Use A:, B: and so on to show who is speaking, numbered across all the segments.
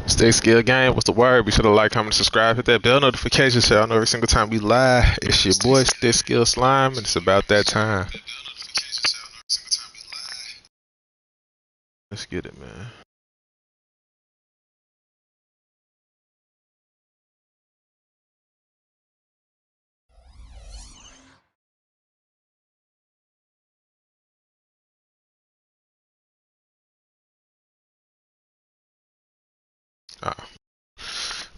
A: Stick Skill Game, what's the word? Be sure to like, comment, subscribe, hit that bell notification so y'all know every single time we live. It's your boy Stick Skill Slime, and it's about that time. Let's get it, man.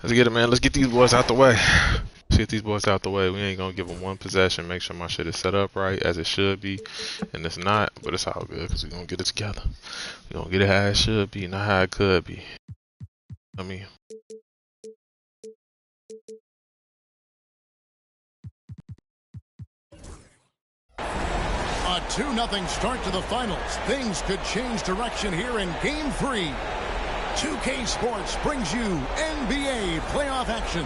A: Let's get it, man. Let's get these boys out the way. Let's get these boys out the way. We ain't gonna give them one possession. Make sure my shit is set up right as it should be, and it's not. But it's all good because we gonna get it together. We gonna get it how it should be, not how it could be. I mean.
B: A 2-0 start to the finals. Things could change direction here in Game 3. 2K Sports brings you NBA playoff action.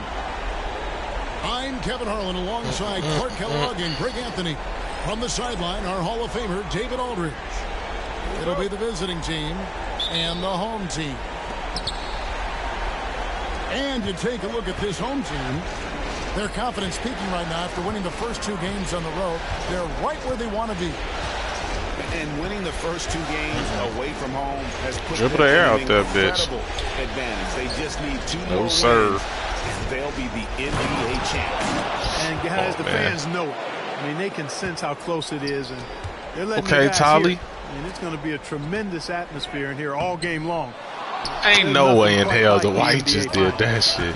B: I'm Kevin Harlan alongside Clark Kellogg and Greg Anthony. From the sideline, our Hall of Famer, David Aldridge. It'll be the visiting team and the home team. And you take a look at this home team. Their confidence peaking right now after winning the first 2 games on the road. They're right where they want to be.
C: And winning the first 2 games away from home has put
A: them in an
C: incredible advantage. They just need 2 more wins, and they'll be the NBA champions.
D: And guys, the fans know it. I mean, they can sense how close it is, and they're letting the guys
A: Tolly.
D: hear. I mean, it's going to be a tremendous atmosphere in here all game long.
A: Ain't no way in hell the White just did that shit.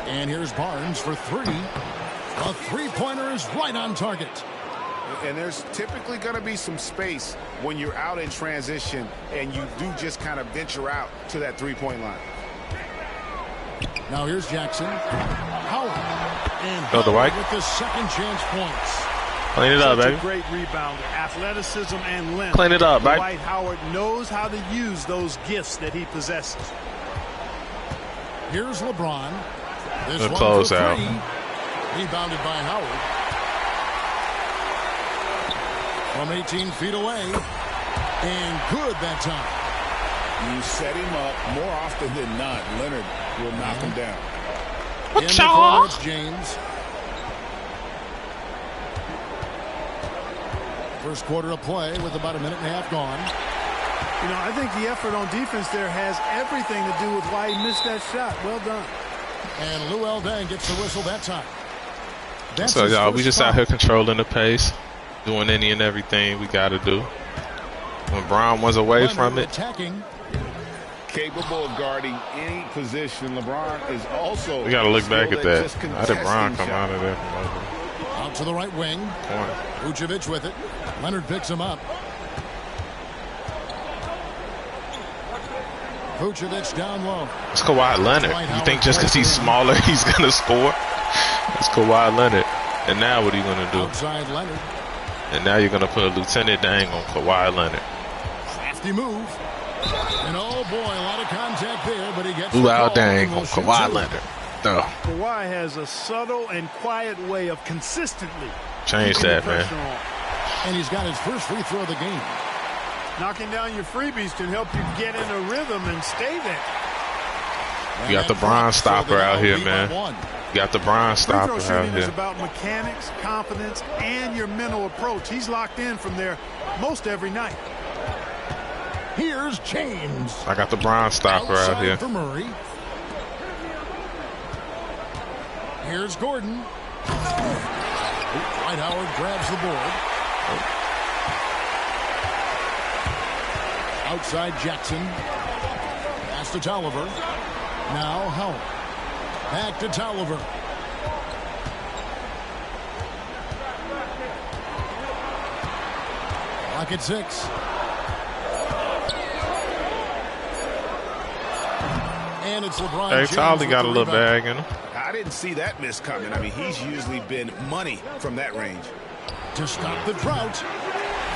B: And here's Barnes for 3. A 3-pointer is right on target.
C: And there's typically going to be some space when you're out in transition and you do just kind of venture out to that 3-point line.
B: Now here's Jackson. Howard. And
A: Go to White
B: with the second chance points.
A: Clean it up, baby.
D: Great rebound, athleticism and length.
A: Clean it up, baby.
D: Dwight Howard knows how to use those gifts that he possesses.
B: Here's LeBron. This
A: Good
B: one
A: close
B: for 3.
A: out.
B: Rebounded by Howard. From 18 feet away. And good that time.
C: You set him up more often than not. Leonard will knock him down.
B: In the corner, it's James. First quarter of play with about a minute and a half gone.
D: You know, I think the effort on defense there has everything to do with why he missed that shot. Well done.
B: And Lou Eldang gets the whistle that time.
A: So, y'all, we just out here controlling the pace, doing any and everything we got to do. When Brown was away from it.
B: Attacking.
C: Capable of guarding any position. LeBron is also.
A: We got to look back at that. How did Brown come out of there?
B: Out to the right wing. Vucevic with it. Leonard picks him up. Vucevic down low.
A: It's Kawhi Leonard. You think just because he's smaller, he's going to score? It's Kawhi Leonard. And now what are you going to do?
B: Outside Leonard.
A: And now you're going to put a Lieutenant Dang on Kawhi Leonard.
B: Crafty move. And oh boy, a lot of contact there, but he gets
A: Lou Dang on Kawhi Leonard. No.
D: Kawhi has a subtle and quiet way of consistently
A: change that, man.
B: And he's got his first free throw of the game.
D: Knocking down your freebies can help you get in a rhythm and stay there.
A: You got the bronze stopper out here, man. You got the bronze stopper out here.
D: Free throw shooting is about mechanics, confidence, and your mental approach. He's locked in from there most every night.
B: Here's James.
A: I got the bronze stopper out here.
B: For Murray. Here's Gordon. Dwight Howard grabs the board. Outside Jackson. Pass to Tolliver. Now Howard. Back to Tolliver. Clock at 6. And it's LeBron James.
A: Hey, Tolly got a little bag in him.
C: I didn't see that miss coming. I mean, he's usually been money from that range.
B: To stop the drought.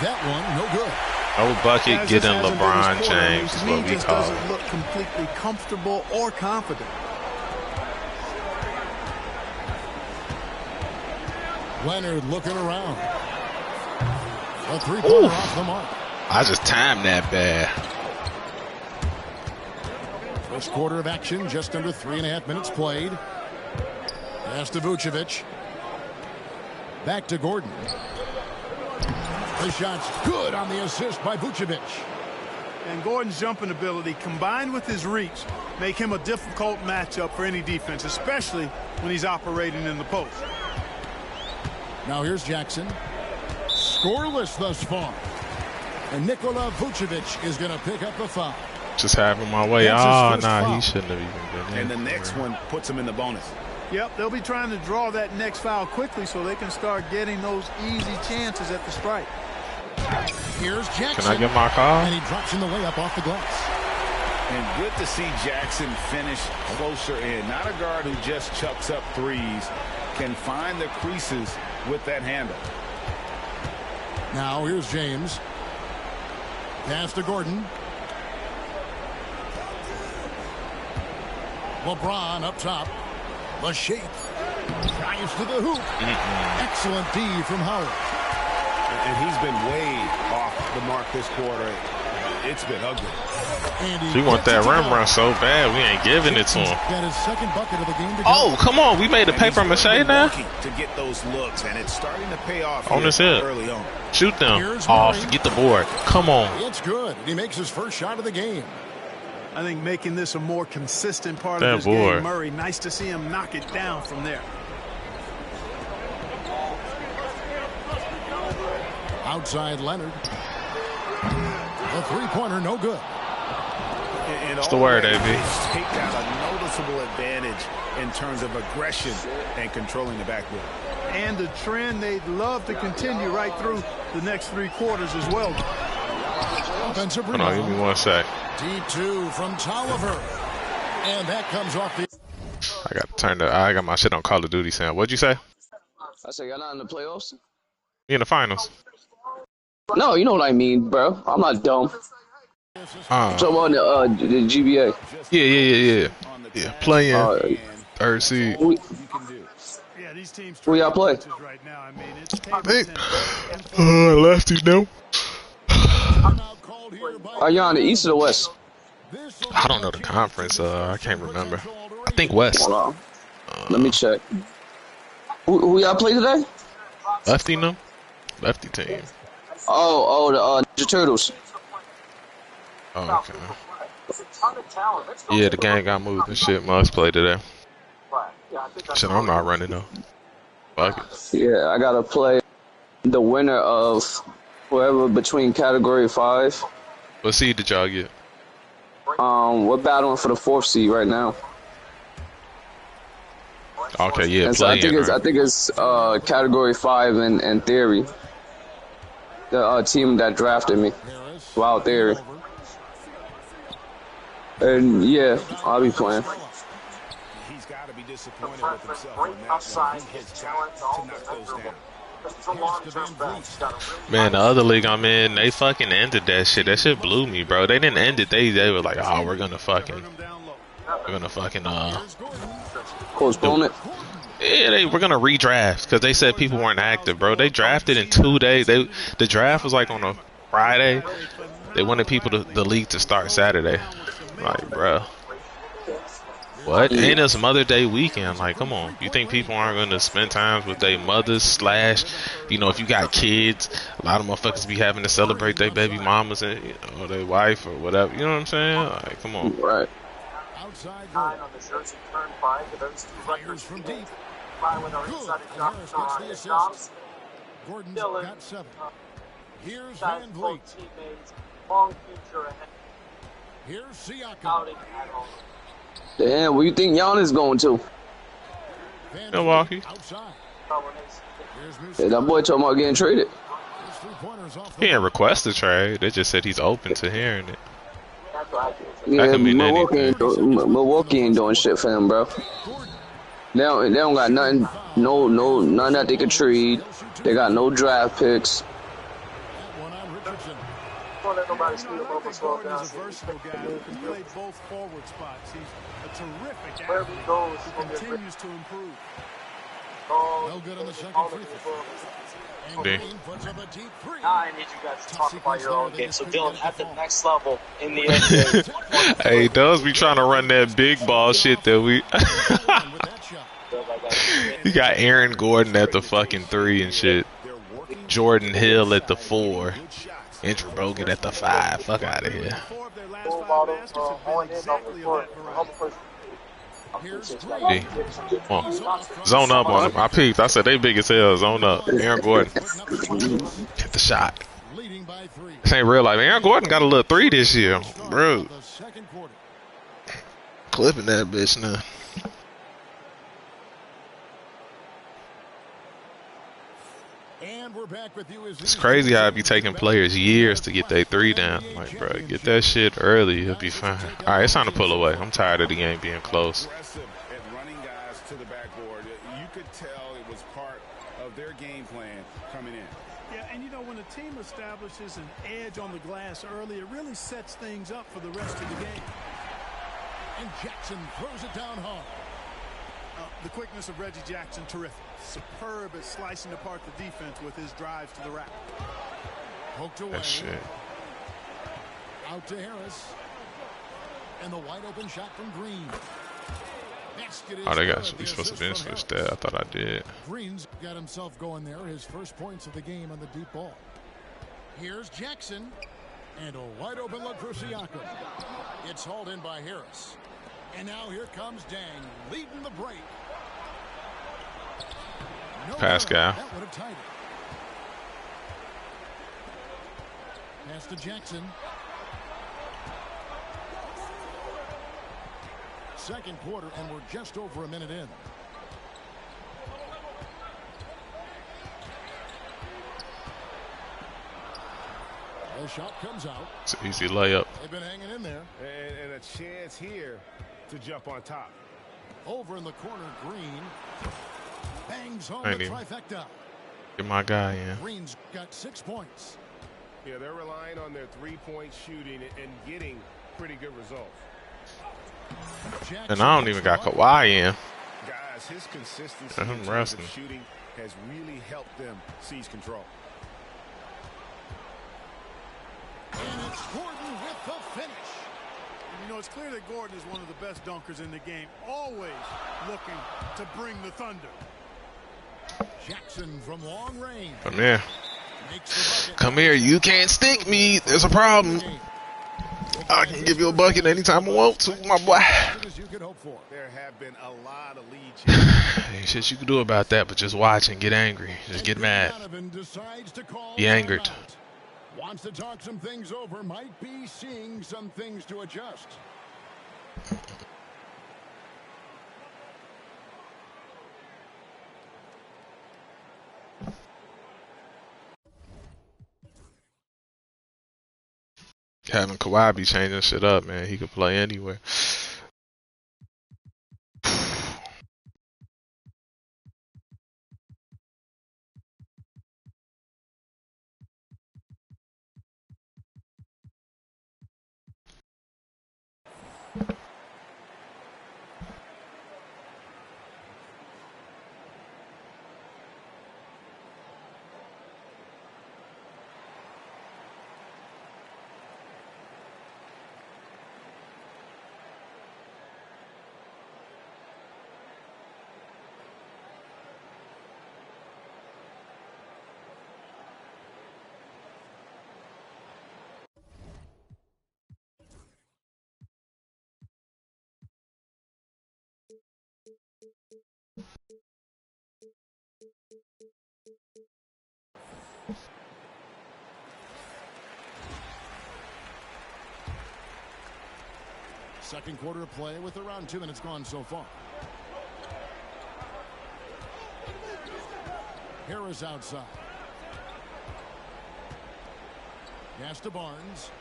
B: That one, no good.
A: No bucket getting LeBron James is what we call it.
D: Doesn't look completely comfortable or confident.
B: Leonard looking around. A 3-pointer off the mark.
A: I just timed that bad.
B: This quarter of action, just under 3.5 minutes played. Pass to Vucevic. Back to Gordon. The shot's good on the assist by Vucevic.
D: And Gordon's jumping ability combined with his reach make him a difficult matchup for any defense, especially when he's operating in the post.
B: Now here's Jackson. Scoreless thus far. And Nikola Vucevic is going to pick up the foul.
A: Just having my way. Oh, nah, he shouldn't have even been
C: And
A: in.
C: the next one puts him in the bonus.
D: Yep, they'll be trying to draw that next foul quickly so they can start getting those easy chances at the strike.
B: Here's Jackson.
A: Can I get my call?
B: And he drops in the layup off the glass.
C: And good to see Jackson finish closer in. Not a guard who just chucks up threes. Can find the creases with that handle.
B: Now here's James. Pass to Gordon. LeBron up top. The shape. Drives to the hoop. Excellent D from Howard.
C: And he's been way off the mark this quarter. It's been ugly.
A: He want that rim run so bad, we ain't giving it to him.
B: Got his second bucket of the game to go.
A: Oh, come on. We made a paper mache now?
C: To get those looks, and it's starting to pay off
A: On his head.
C: early on.
A: Shoot them off. Get the board. Come on.
B: It's good. He makes his first shot of the game.
D: I think making this a more consistent part
A: That
D: of this
A: boy.
D: game, Murray. Nice to see him knock it down from there.
B: Outside Leonard. The three-pointer, no good.
A: What's the word, AB?
C: Take out a noticeable advantage in terms of aggression and controlling the backboard.
D: And a trend they'd love to continue right through the next three quarters as well.
B: Offensive
A: Hold on, give me
B: rebound.
A: 1 sec.
B: D2 from Tolliver. And that comes off the...
A: I got my shit on Call of Duty, Sam. What'd you say?
E: I said, y'all not in the playoffs?
A: You in the finals.
E: No, you know what I mean, bro. I'm not dumb. So on the GBA.
A: Yeah. Playing third seed.
D: Yeah, these teams
E: Who y'all play?
D: right now. I mean, it's
A: I think. Lefty, no.
E: Are you on the East or the West?
A: I don't know the conference. I can't remember. I think West.
E: Hold on. Let me check. Who y'all play today?
A: Lefty, no. Lefty team.
E: Oh, the Ninja Turtles.
A: Oh, okay. Yeah, the gang got moved and shit. Must play today. Shit, I'm not running though. Fuck it.
E: Yeah, I gotta play the winner of whoever between Category 5.
A: What seed did y'all get?
E: We're battling for the 4th seed right now.
A: Okay, yeah,
E: And so I
A: play-in,
E: think it's Category 5 in theory. The team that drafted me, Wild Theory. And yeah, I'll be playing.
C: He's got to be disappointed with himself on that one. He has got to knock those down.
A: Man, the other league I'm in, they fucking ended that shit. That shit blew me, bro. They didn't end it. They were like, oh, we're gonna fucking
E: Postpone it.
A: yeah, we're gonna redraft because they said people weren't active, bro. They drafted in 2 days. The draft was like on a Friday. They wanted the league to start Saturday. Like, bro, what? And it's Mother Day weekend. Like, come on. You think people aren't gonna spend time with their mothers / if you got kids, a lot of motherfuckers be having to celebrate their baby mamas and or their wife or whatever. You know what I'm saying? Like, come on.
E: Right.
B: Outside
F: on the Jersey turn 5 to those two records
B: from deep.
F: with our inside
B: Good.
F: jumps
B: Harris
F: on
B: gets the
F: Dobbs.
B: assist. Gordon's
F: Dillon.
B: got 7. Here's
F: Guys,
B: Van
F: both
B: Vliet.
F: teammates, long future ahead.
B: Here's Siakam.
F: Outing at home.
E: Damn, where you think Giannis going to?
B: Van
A: Milwaukee.
B: Vliet outside. Here's
E: Yeah, that boy talking about getting traded.
B: His three-pointers off the
A: He didn't request a trade. They just said he's open to hearing it.
E: Yeah,
A: could mean
E: Milwaukee ain't doing shit for him, bro. They don't got nothing, none that they can trade. They got no draft picks.
B: one on Richardson.
F: Don't let nobody steal
D: I
F: over
D: think
F: slow
D: Gordon
F: down.
D: is a versatile guy who can play both forward spots. He's a terrific
F: Wherever he goes,
D: athlete who continues to improve.
B: No good on the second free throw. And
A: Big.
B: Green puts up a deep three.
F: Now I need you guys to talk about your own game. So Dylan, at the next level in the NBA,
A: Hey, does be trying to run that big ball shit that we. You got Aaron Gordon at the fucking 3 and shit. Jordan Hill at the 4. Andrew Bogut at the 5. Fuck out of here.
F: Full model, going in on the court.
A: Hey, come on. Zone up on him. I peeped. I said they big as hell. Zone up. Aaron Gordon. Hit the shot. This ain't real life. Aaron Gordon got a little 3 this year. Bro. Clipping that bitch now.
B: And we're back with you as
A: It's crazy how it be taking players years to get their 3 down. Like, bro, get that shit early. He'll be fine. All right, it's time to pull away. I'm tired of the game being close.
C: Aggressive at running guys to the backboard. You could tell it was part of their game plan coming in.
D: Yeah, and you know, when a team establishes an edge on the glass early, it really sets things up for the rest of the game.
B: And Jackson throws it down hard.
D: The quickness of Reggie Jackson, terrific. Superb at slicing apart the defense with his drives to the rack.
B: Poked away.
A: That shit.
B: Out to Harris. And the wide open shot from Green.
A: Oh, they got we supposed to bench switch that. I thought I did.
B: Green's got himself going there. His first points of the game on the deep ball. Here's Jackson. And a wide open look for Siakam. It's hauled in by Harris. And now here comes Dang, leading the break. No
A: Pascal.
B: That would have tied it. Pass to Jackson. Second quarter, and we're just over a minute in. The shot comes out.
A: It's an easy layup.
B: They've been hanging in there.
C: And a chance here to jump on top.
B: Over in the corner, Green bangs home the trifecta.
A: Get my guy in.
B: Green's got 6 points.
C: Yeah, they're relying on their three-point shooting and getting pretty good results.
A: And I don't even got Kawhi in.
C: Guys, his consistency
A: I'm
C: in terms
A: resting.
C: of shooting has really helped them seize control.
B: And it's Gordon with the finish.
D: And you know, it's clear that Gordon is one of the best dunkers in the game, always looking to bring the thunder.
B: Jackson from long range.
A: Come here.
B: Makes the bucket.
A: Come here. You can't stick me. There's a problem. I can give you a bucket anytime I want to, my boy.
B: As you could hope for.
C: There have been a lot of lead changes.
A: Ain't shit you can do about that, but just watch and get angry. Just get mad.
B: Donovan decides to call
A: Be angered.
B: timeout. Wants to talk some things over. Might be seeing some things to adjust.
A: Having Kawhi be changing shit up, man. He could play anywhere.
B: Second quarter of play with around 2 minutes gone so far. Harris outside. Pass to Barnes.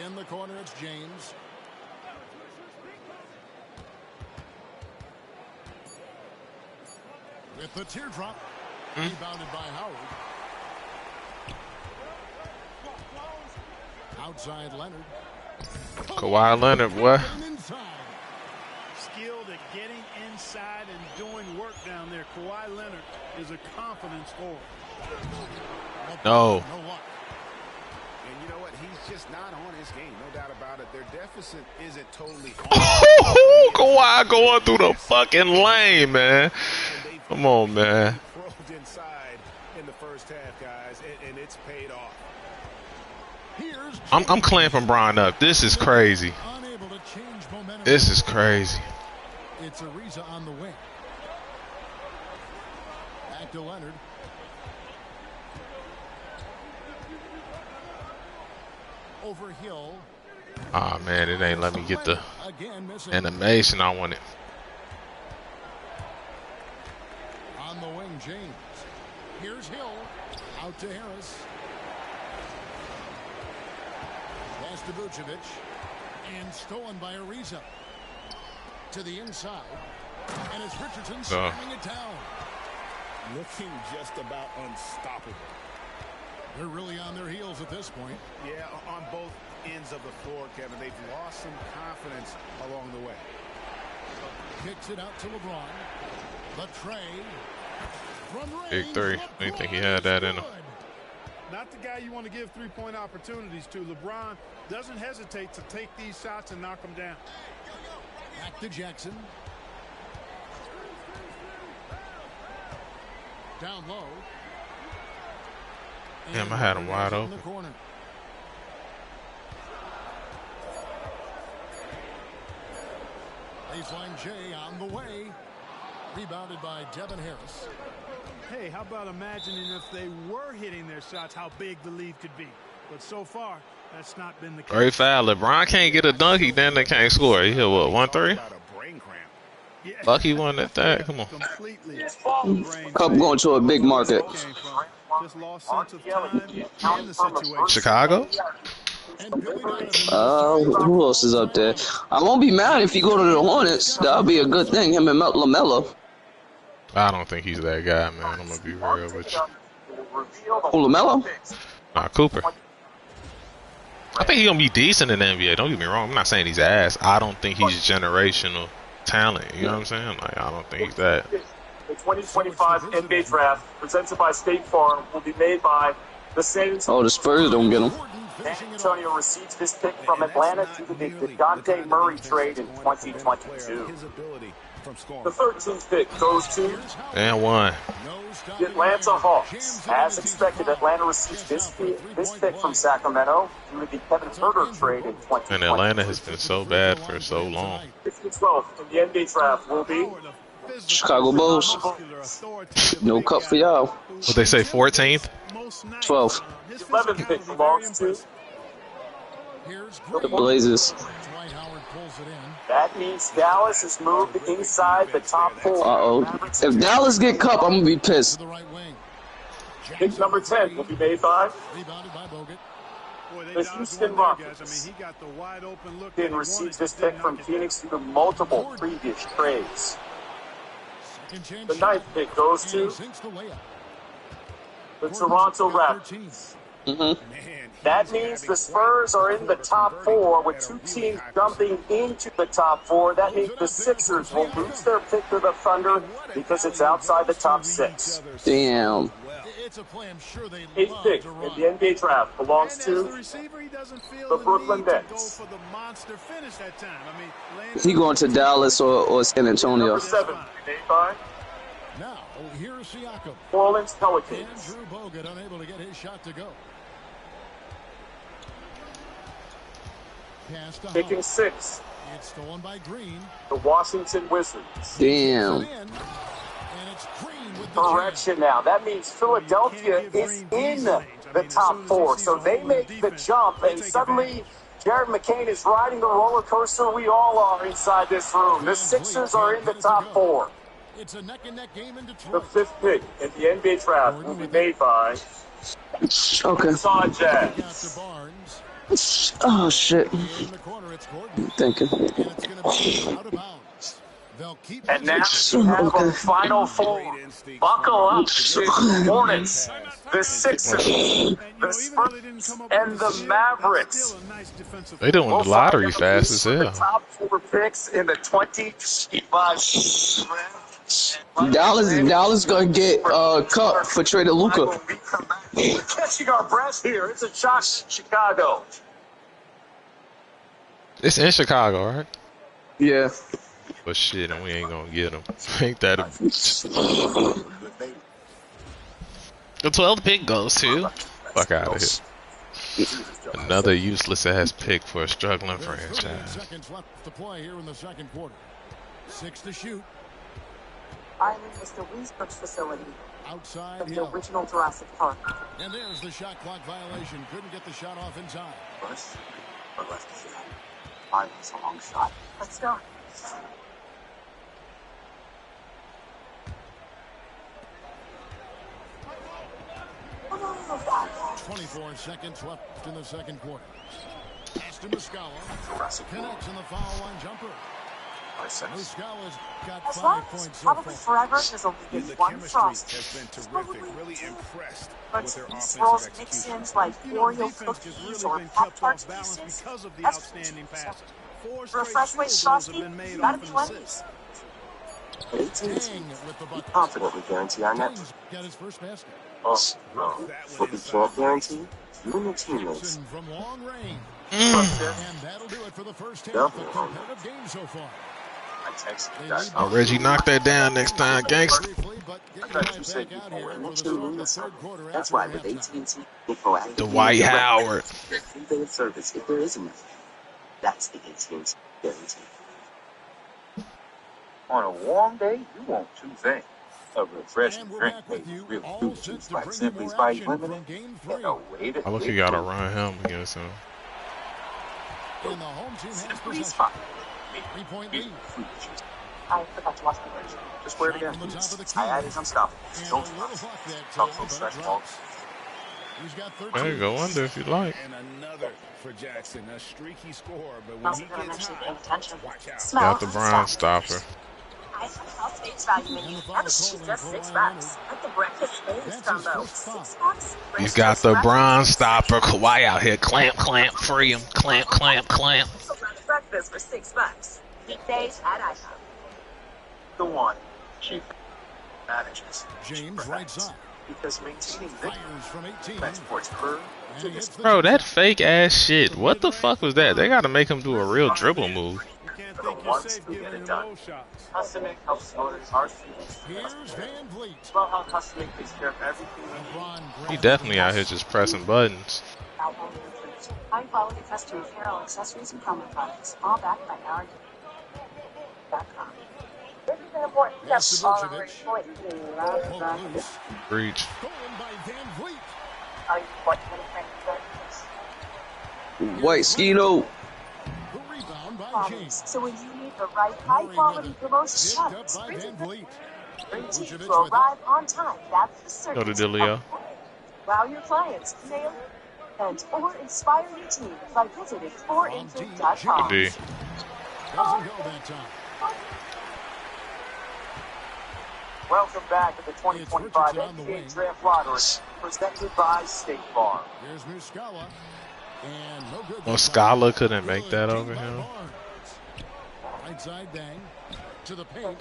B: In the corner, it's James. With the teardrop, rebounded by Howard. Outside Leonard.
A: Kawhi Leonard, boy.
D: skilled at getting inside and doing work down there. Kawhi Leonard is a confidence forward.
A: No.
C: And you know what? He's just not on his game. No doubt about it. Their deficit isn't totally on.
A: Kawhi going through the fucking lane, man. Come on, man.
C: Inside in the first half, guys, and it's paid off.
A: I'm clamping Brian up. This is crazy. This is crazy.
B: It's Ariza on the wing. Back to Leonard. Over Hill.
A: Ah, man, it ain't let me get the animation I wanted.
B: On the wing, James. Here's Hill. Out to Harris. Pass to Vucevic. And stolen by Ariza. To the inside. And it's Richardson slamming it down.
C: Looking just about unstoppable.
B: They're really on their heels at this point.
C: Yeah, on both ends of the floor, Kevin. They've lost some confidence along the way.
B: Kicks it out to LeBron. The tray. From
A: Big three. I didn't think he had that in him.
D: Not the guy you want to give three-point opportunities to. LeBron doesn't hesitate to take these shots and knock them down.
B: Back to Jackson. Down low.
A: Damn, I had him wide open.
B: Baseline J on the way. Rebounded by Devin Harris.
D: Hey, how about imagining if they were hitting their shots, how big the lead could be. But so far, that's not been the case.
A: Great foul. LeBron can't get a dunk. Then they can't score. He hit what, 1-3? Lucky one at that. Come on.
E: Cup going to a big market.
A: Chicago?
E: Who else is up there? I won't be mad if you go to the Hornets. That'll be a good thing. Him and LaMelo.
A: I don't think he's that guy, man. I'm gonna be real with you.
E: Oh, LaMelo?
A: Nah, Cooper. I think he's gonna be decent in the NBA. Don't get me wrong. I'm not saying he's ass. I don't think he's generational talent. You know what I'm saying? Like, I don't think he's that.
G: The 2025 NBA Draft, presented by State Farm, will be made by the San Antonio.
E: Oh, the Spurs don't get him.
G: San Antonio receives this pick from Atlanta due to the DeJounte Murray trade in 2022. The 13th pick goes to
A: And one.
G: the Atlanta Hawks. As expected, Atlanta receives this pick from Sacramento due to the Kevin Huerter trade in 2022.
A: And Atlanta has been so bad for so long.
G: 12th in the NBA Draft will be
E: Chicago Bulls. No cup for y'all.
A: What they say, 14th?
E: 12th.
G: 11th pick belongs to
E: The Blazers.
G: That means Dallas has moved inside the top 4.
E: Uh-oh. If Dallas get cup, I'm going to be pissed.
G: Pick number 10 will be made by the Houston Rockets. Then receives this pick from Phoenix due to multiple previous trades. The 9th pick goes to the Toronto Raptors. That means the Spurs are in the top 4 with 2 teams jumping into the top 4. That means the Sixers will lose their pick to the Thunder because it's outside the top 6.
E: Damn.
G: 8th pick in the NBA Draft belongs to the Brooklyn Nets.
E: He going to Dallas or San Antonio.
G: Number 7 made by
B: Now, here's Siakam.
G: New Orleans Pelicans.
B: Andrew Bogut unable to get his shot to go. Pass to
G: Picking
B: Hall.
G: 6,
B: It's stolen by Green.
G: the Washington Wizards.
E: Damn.
B: And it's Green with the
G: Correction now. That means Philadelphia is in the top 4. So they make the jump, and suddenly Jared McCain is riding the roller coaster we all are inside this room. The Sixers are in the top 4.
B: It's a neck-and-neck game in
G: The
B: Detroit.
G: 5th pick in the NBA Draft will be made by
E: Okay.
G: Utah
B: Out to
G: Jazz.
B: Barnes.
E: Oh, shit.
B: In the corner, it's Gordon.
E: Thinking.
B: And it's going to be out of bounds.
G: And now we have a final four. Buckle up, the Hornets, the Sixers, the Spurs, and the Mavericks.
A: They doing the lottery fast as hell.
G: The top four picks in the 2025 draft.
E: Dallas gonna get Cup for trading Luka.
G: Catching our breath here. It's a shock in Chicago.
A: It's in Chicago, right?
E: Yeah.
A: But shit, and we ain't gonna get him. Ain't that a... The 12th pick goes to... Fuck out of here. Another useless ass pick for a struggling franchise.
B: Seconds left to play here in the second quarter. 6 to shoot.
H: Island is the research facility
B: Outside
H: of the
B: Hill.
H: original Jurassic Park.
B: And there's the shot clock violation. Couldn't get the shot off in time.
H: First, or left shot. Island's a long shot. Let's go.
B: 24 seconds left in the second quarter. Aston Muscala connects in the foul line jumper. Muscala's got
H: As
B: 5
H: long
B: points
H: as
B: so
H: probably
B: far.
H: forever, there's only been
C: The
H: one
C: chemistry
H: frost.
C: has been terrific. Really impressed
H: But
C: with their
H: these
C: offensive
H: rolls
C: execution.
H: mix-ins like Oreo cookies or Pop-Tart pieces,
D: because of the
H: that's
D: outstanding
H: pretty
D: passes.
H: For
D: 4
H: a
D: straight
H: fresh
D: field
H: way
D: goals
H: frosty,
D: have been made
H: you gotta
D: off
H: be
D: an
H: 20s.
D: assist.
B: Tang with the bucket.
I: Confidently guarantee our net.
B: Tang's got his first basket.
I: Oh, what we can't guarantee, you and your teammates.
B: Gibson from long range.
I: Mm.
B: And that'll do it for the first half. A competitive game so far.
I: I texted
B: They
I: you guys.
B: lead
A: Oh, Reggie, knock that down next time, gangster.
B: briefly, but getting
I: thought
B: right
I: you said
B: back out
I: you
B: here
I: were
B: for
I: in
B: the
I: the
B: start of the
I: team.
B: third quarter.
I: That's
B: after
I: why with
B: halftime.
I: AT&T, we're proactive.
A: Dwight Howard.
I: Their 3-day of service, if there isn't. That's the AT&T guarantee.
F: On a warm day, you want two things. A refreshing
B: And we're
F: drink
B: back
F: made
B: with you,
F: really
B: all
F: fruit
B: set
F: juice
B: to
F: like
B: bring you
F: Simply
B: more
F: Spice
B: action
F: Lemonade.
B: from Game 3.
F: And a way to
A: I look, you gotta run him against him.
B: And the home team has
F: Simply
B: possession.
F: Spice.
B: 3-point lead.
F: Fruit juice.
H: I forgot to watch the version.
F: Just wear it
B: Shot
F: again.
B: from the top of the key.
F: I added some stuff.
B: And
F: Don't
B: a little luck that
F: Talk
B: time,
F: some
B: but
F: stretch
B: it
F: mark.
B: drops. He's got
A: There
B: 13.
A: you go under if you like.
C: And another for Jackson. A streaky score, but when
H: Also
C: he
H: gonna
C: gets
H: mention
C: hot,
H: paying attention.
C: watch out.
H: Smell.
A: Got the Bron stopper.
H: I smell face value in you. Ever she does 6 bucks. Like the breakfast
B: That's
H: Space
B: his
H: combo.
B: first foul.
H: 6 bucks.
A: He's got the Bron stopper. Kawhi out here. Clamp, clamp, free him. Clamp, clamp, clamp.
H: Breakfast for 6 bucks. Weekdays at IHOP.
G: The one chief manages.
B: James right side.
G: Because maintaining
B: Fires
G: victory
B: from 18.
G: transports her
B: And
G: to
B: he hits
G: this
B: the
A: Bro, that fake ass shit. What the fuck was that? They gotta make him do a real dribble move.
D: You can't
G: For
D: think
G: the
D: you're
G: ones
D: safe
G: who get
D: giving
G: it
D: him
G: done.
D: low shots.
G: Custom Ink helps owners our students.
B: Here's Van Vliet.
G: Love how Custom Ink takes care of everything we need.
B: LeBron
A: He
B: grabs
A: definitely
B: the
A: out here
B: ball.
A: just pressing buttons.
H: High quality custom apparel, accessories, and promo products, all backed by our.com. This is an important
B: Yes,
H: step all
B: Vucevic.
H: our
B: Pulled loose.
A: Breach.
B: Stolen by Van Vliet.
H: Are you watching
E: White Skino.
B: The rebound by
H: the
B: James.
H: So when you need the right high quality promotion
B: Picked
H: product,
B: up by
H: Sprint
B: Van Vliet.
H: brings you
B: Vucevic
H: to
B: with it.
H: arrive on time. That's the
A: Go to
H: certainty.
A: Dilio.
H: Wow your clients, nail it, and or inspire your team by visiting 4agent.com.
A: D.
B: Doesn't go that time.
G: Welcome back to the 2025
B: It's Richardson on the wing.
G: NBA Draft Lottery, presented by State Farm.
B: Here's Muscala. And no good.
A: Muscala couldn't make
B: Good
A: that
B: deep
A: over
B: by
A: him.
B: Barnes. Right side bang. To the paint.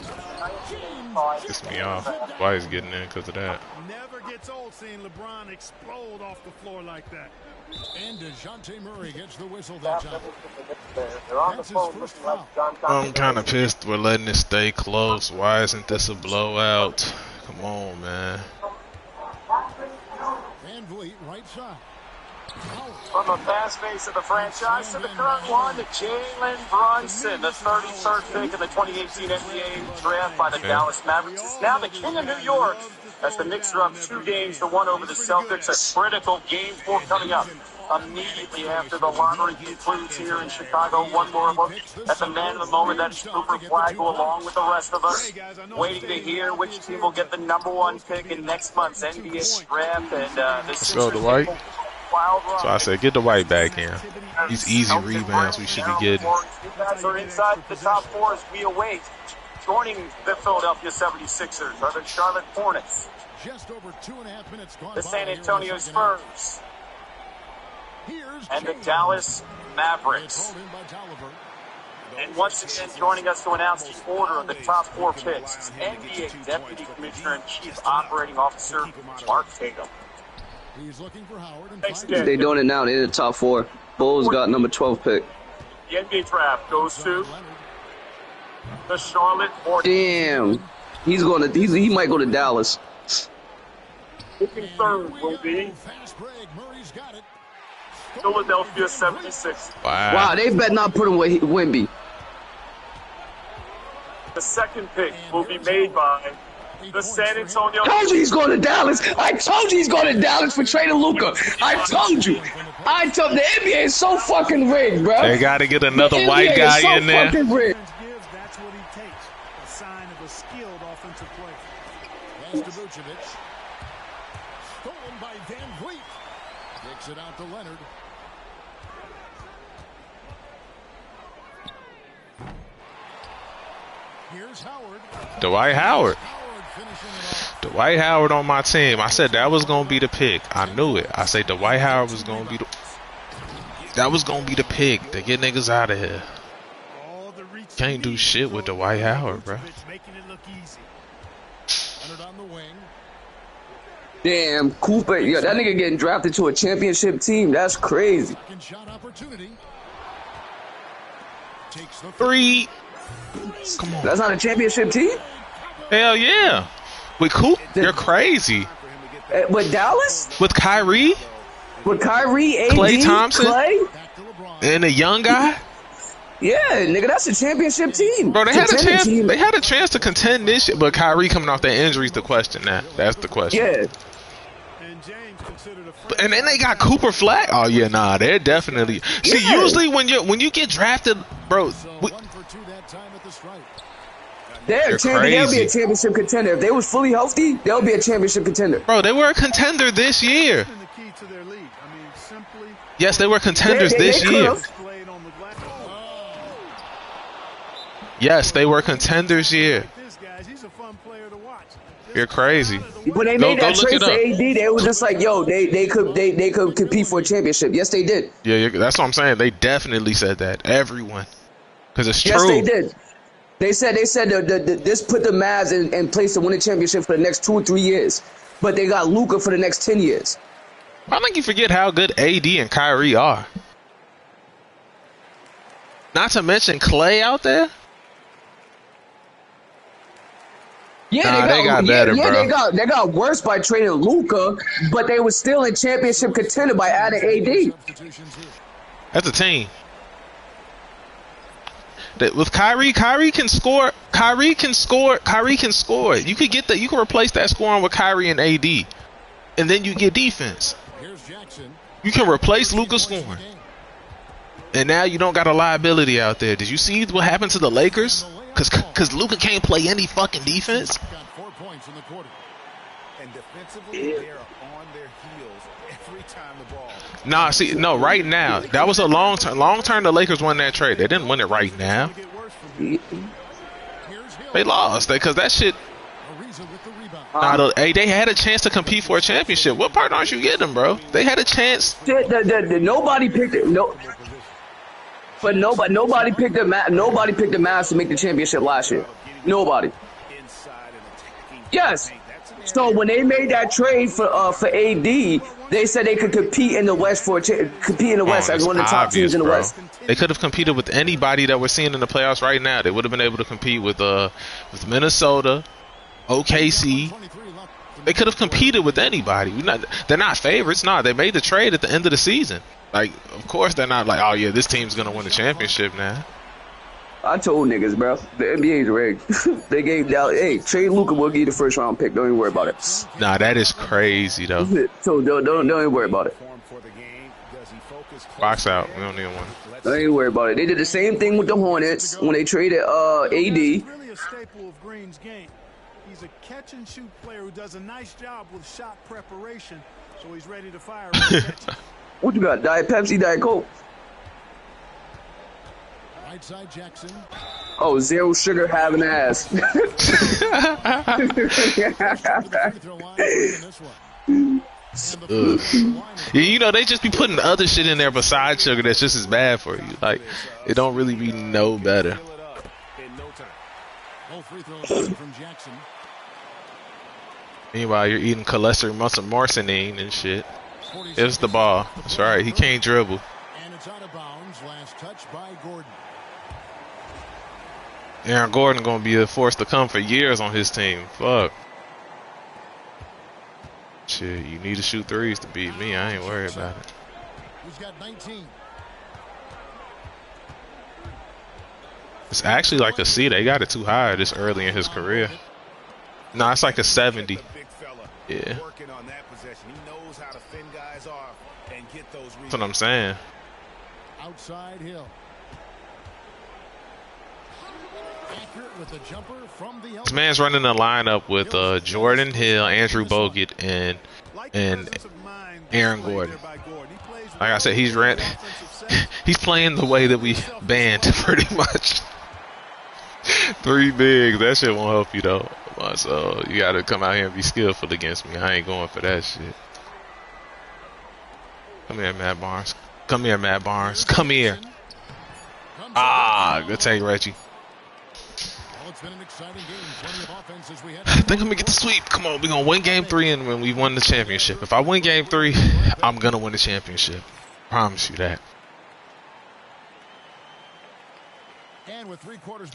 A: Pissed me off. Why he's getting in because of that.
D: Never gets old seeing LeBron explode off the floor like that.
B: And DeJounte Murray gets the whistle that time.
G: They're on the
B: That's his
G: phone
B: first
G: looking like
B: foul.
G: John
A: I'm kind of pissed we're letting it stay close. Why isn't this a blowout? Come on, man.
B: Van Vliet right side.
G: From the fast face of the franchise to the current one, Jalen Brunson, the 33rd pick in the 2018 NBA draft by the Dallas Mavericks, is now the king of New York as the Knicks are up 2 games to 1 over the Celtics. A critical game 4 coming up immediately after the lottery concludes here in Chicago. One more look at the man of the moment, that is Cooper Flagg, along with the rest of us, waiting to hear which team will get the #1 pick in next month's NBA draft. And the
A: Let's go, Dwight. So I said, get the White back in. These easy rebounds we should be getting.
G: You guys are inside the top 4 as we await Joining the Philadelphia 76ers are the Charlotte Hornets,
B: Just over 2.5 minutes gone
G: the
B: by
G: San
B: here in
G: Antonio
B: the second half.
G: Spurs,
B: Here's
G: and the
B: James.
G: Dallas
B: It's
G: Mavericks.
B: hauled in by Tolliver.
G: And once again, joining us to announce the order of the top 4 picks is NBA Deputy Commissioner-in-Chief Operating Officer Mark Tatum.
B: He's looking for Howard and
G: Thanks
B: finds
G: again.
E: They doing it now. They're in the top 4. Bulls got number 12 pick.
G: The NBA draft goes to the Charlotte Hornets.
E: Damn. He might go to Dallas.
G: Picking third will be
B: fast break. Murray's got it.
G: Philadelphia 76.
E: Wow, they better not put him with Wemby.
G: The second pick will be made by the San Antonio.
E: I told you he's going to Dallas. I told you he's going to Dallas for trading Luka. I told you. The NBA is so fucking rigged, bro.
A: They got to get another
E: The
A: white
E: NBA
A: guy
E: is so
A: in there.
E: fucking rigged.
D: That's what he takes. A sign of a skilled offensive player.
B: Pass to Vucevic. Stolen by Van Vliet. Kicks it out to Leonard. Here's Howard.
A: Dwight Howard.
B: Howard finishing it off.
A: Dwight Howard on my team. I said that was gonna be the pick. I knew it. I said Dwight Howard was gonna be the pick to get niggas out of here. Can't do shit with Dwight Howard, bro.
D: Making it look easy.
B: Leonard on the wing.
E: Damn, Cooper. Yeah, that nigga getting drafted to a championship team. That's crazy.
B: Second shot opportunity. Takes the
A: 3. Come on.
E: That's not a championship team?
A: Hell yeah. With Coop, you're crazy.
E: With Dallas?
A: With Kyrie
E: With Kyrie, AD,
A: Klay Thompson?
E: Clay?
B: back to LeBron.
A: and a young guy.
E: Yeah, nigga, that's a championship team.
A: Bro, they had a
E: Contending
A: chance.
E: team.
A: They had a chance to contend this shit, but Kyrie coming off that injury is the question now. That's the question.
E: Yeah.
D: And James considered a
A: And then they got Cooper Flag. Oh yeah, nah, they're definitely. See,
E: Yeah.
A: usually when you get drafted, bro,
B: So
A: we,
B: 1 for 2 that time at the stripe.
E: They'll be a
A: crazy.
E: championship contender. If they was fully healthy, they'll be a championship contender.
A: bro, they were a contender this year.
D: been the key to their lead. I mean, simply
A: Yes, they were contenders
E: They
A: this year.
E: could've.
D: displayed on the glass.
A: Yes, they were contenders year.
D: This guys, he's a fun player to watch.
A: You're crazy.
E: When they
A: Go-
E: made
A: go
E: that
A: look
E: trade
A: it
E: for
A: up.
E: AD, they were just like, yo, they could compete for a championship. Yes, they did.
A: Yeah, that's what I'm saying. They definitely said that. Everyone, because it's
E: Yes,
A: true.
E: they did. They said this put the Mavs in place to win a championship for the next 2 or 3 years, but they got Luka for the next 10 years.
A: I think you forget how good AD and Kyrie are. Not to mention Clay out there.
E: Yeah,
A: Nah, they got better, bro.
E: They got worse by trading Luka, but they were still a championship contender by adding AD.
B: Substitutions here.
A: That's a team. That with Kyrie can score. Kyrie can score. You could get that. You can replace that scoring with Kyrie and AD, and then you get defense.
B: Here's Jackson.
A: You can replace Luka scoring, and now you don't got a liability out there. Did you see what happened to the Lakers? Cause Luka can't play any fucking defense.
B: Got 4 points in the quarter.
C: And defensively, they're on their heels every time the ball.
A: Nah, see, no, right now that was a long term. Long term, the Lakers won that trade. They didn't win it right now.
D: Get worse from here.
B: Here's Hill.
A: They lost because that shit.
B: Ariza with the rebound.
A: Nah, they had a chance to compete for a championship. What part aren't you getting, bro? They had a chance.
E: Nobody picked it. No, but nobody picked the Mavs to make the championship last year. Nobody.
C: Inside and attacking.
E: Yes. So when they made that trade for AD, they said they could compete in the West as one of the top teams in the
A: bro.
E: West.
A: They could have competed with anybody that we're seeing in the playoffs right now. They would have been able to compete with Minnesota, OKC.
B: 23 left.
A: They could have competed with anybody. They're not favorites. Nah, they made the trade at the end of the season. Like, of course they're not like, oh yeah, this team's gonna win the championship now.
E: I told niggas, bro, the NBA's rigged. They gave Dallas, hey, trade Luka, we'll give you the first round pick. Don't even worry about it.
A: Nah, that is crazy though.
E: So don't even worry about it.
C: Form for the game. Does he focus
A: Box out. We don't need one.
E: Don't even worry about it. They did the same thing with the Hornets when they traded AD.
D: He's really a staple of Green's game. He's a catch-and-shoot player who does a nice job with shot preparation, so he's ready to fire.
E: What you got? Diet Pepsi, Diet Coke.
B: Right side Jackson.
E: Oh, zero sugar having ass.
A: Yeah, you know, they just be putting other shit in there besides sugar that's just as bad for you. Like, it don't really be no better. Meanwhile, you're eating cholesterol, marcinine and shit. It's the ball. That's right. He can't dribble.
B: And it's out of bounds. Last touch by Gordon.
A: Aaron Gordon gonna be a force to come for years on his team. Fuck. Shit, you need to shoot threes to beat me. I ain't worried about it.
B: He's got 19.
A: It's actually like a C. They got it too high this early in his career. Nah, it's like a 70. Yeah. That's what I'm saying.
B: Outside Hill. Accurate with the jumper from the
A: This man's running a lineup with Jordan Hill, Andrew Bogut, and Aaron Gordon. Like I said, he's playing the way that we banned pretty much. 3 bigs, that shit won't help you though. So you gotta come out here and be skillful against me. I ain't going for that shit. Come here, Matt Barnes. Come here, Matt Barnes. Come here. Ah, good take, Reggie. I think I'm gonna get the sweep. Come on, we're gonna win game 3 and when we won the championship. If I win game 3, I'm gonna win the championship. Promise you that.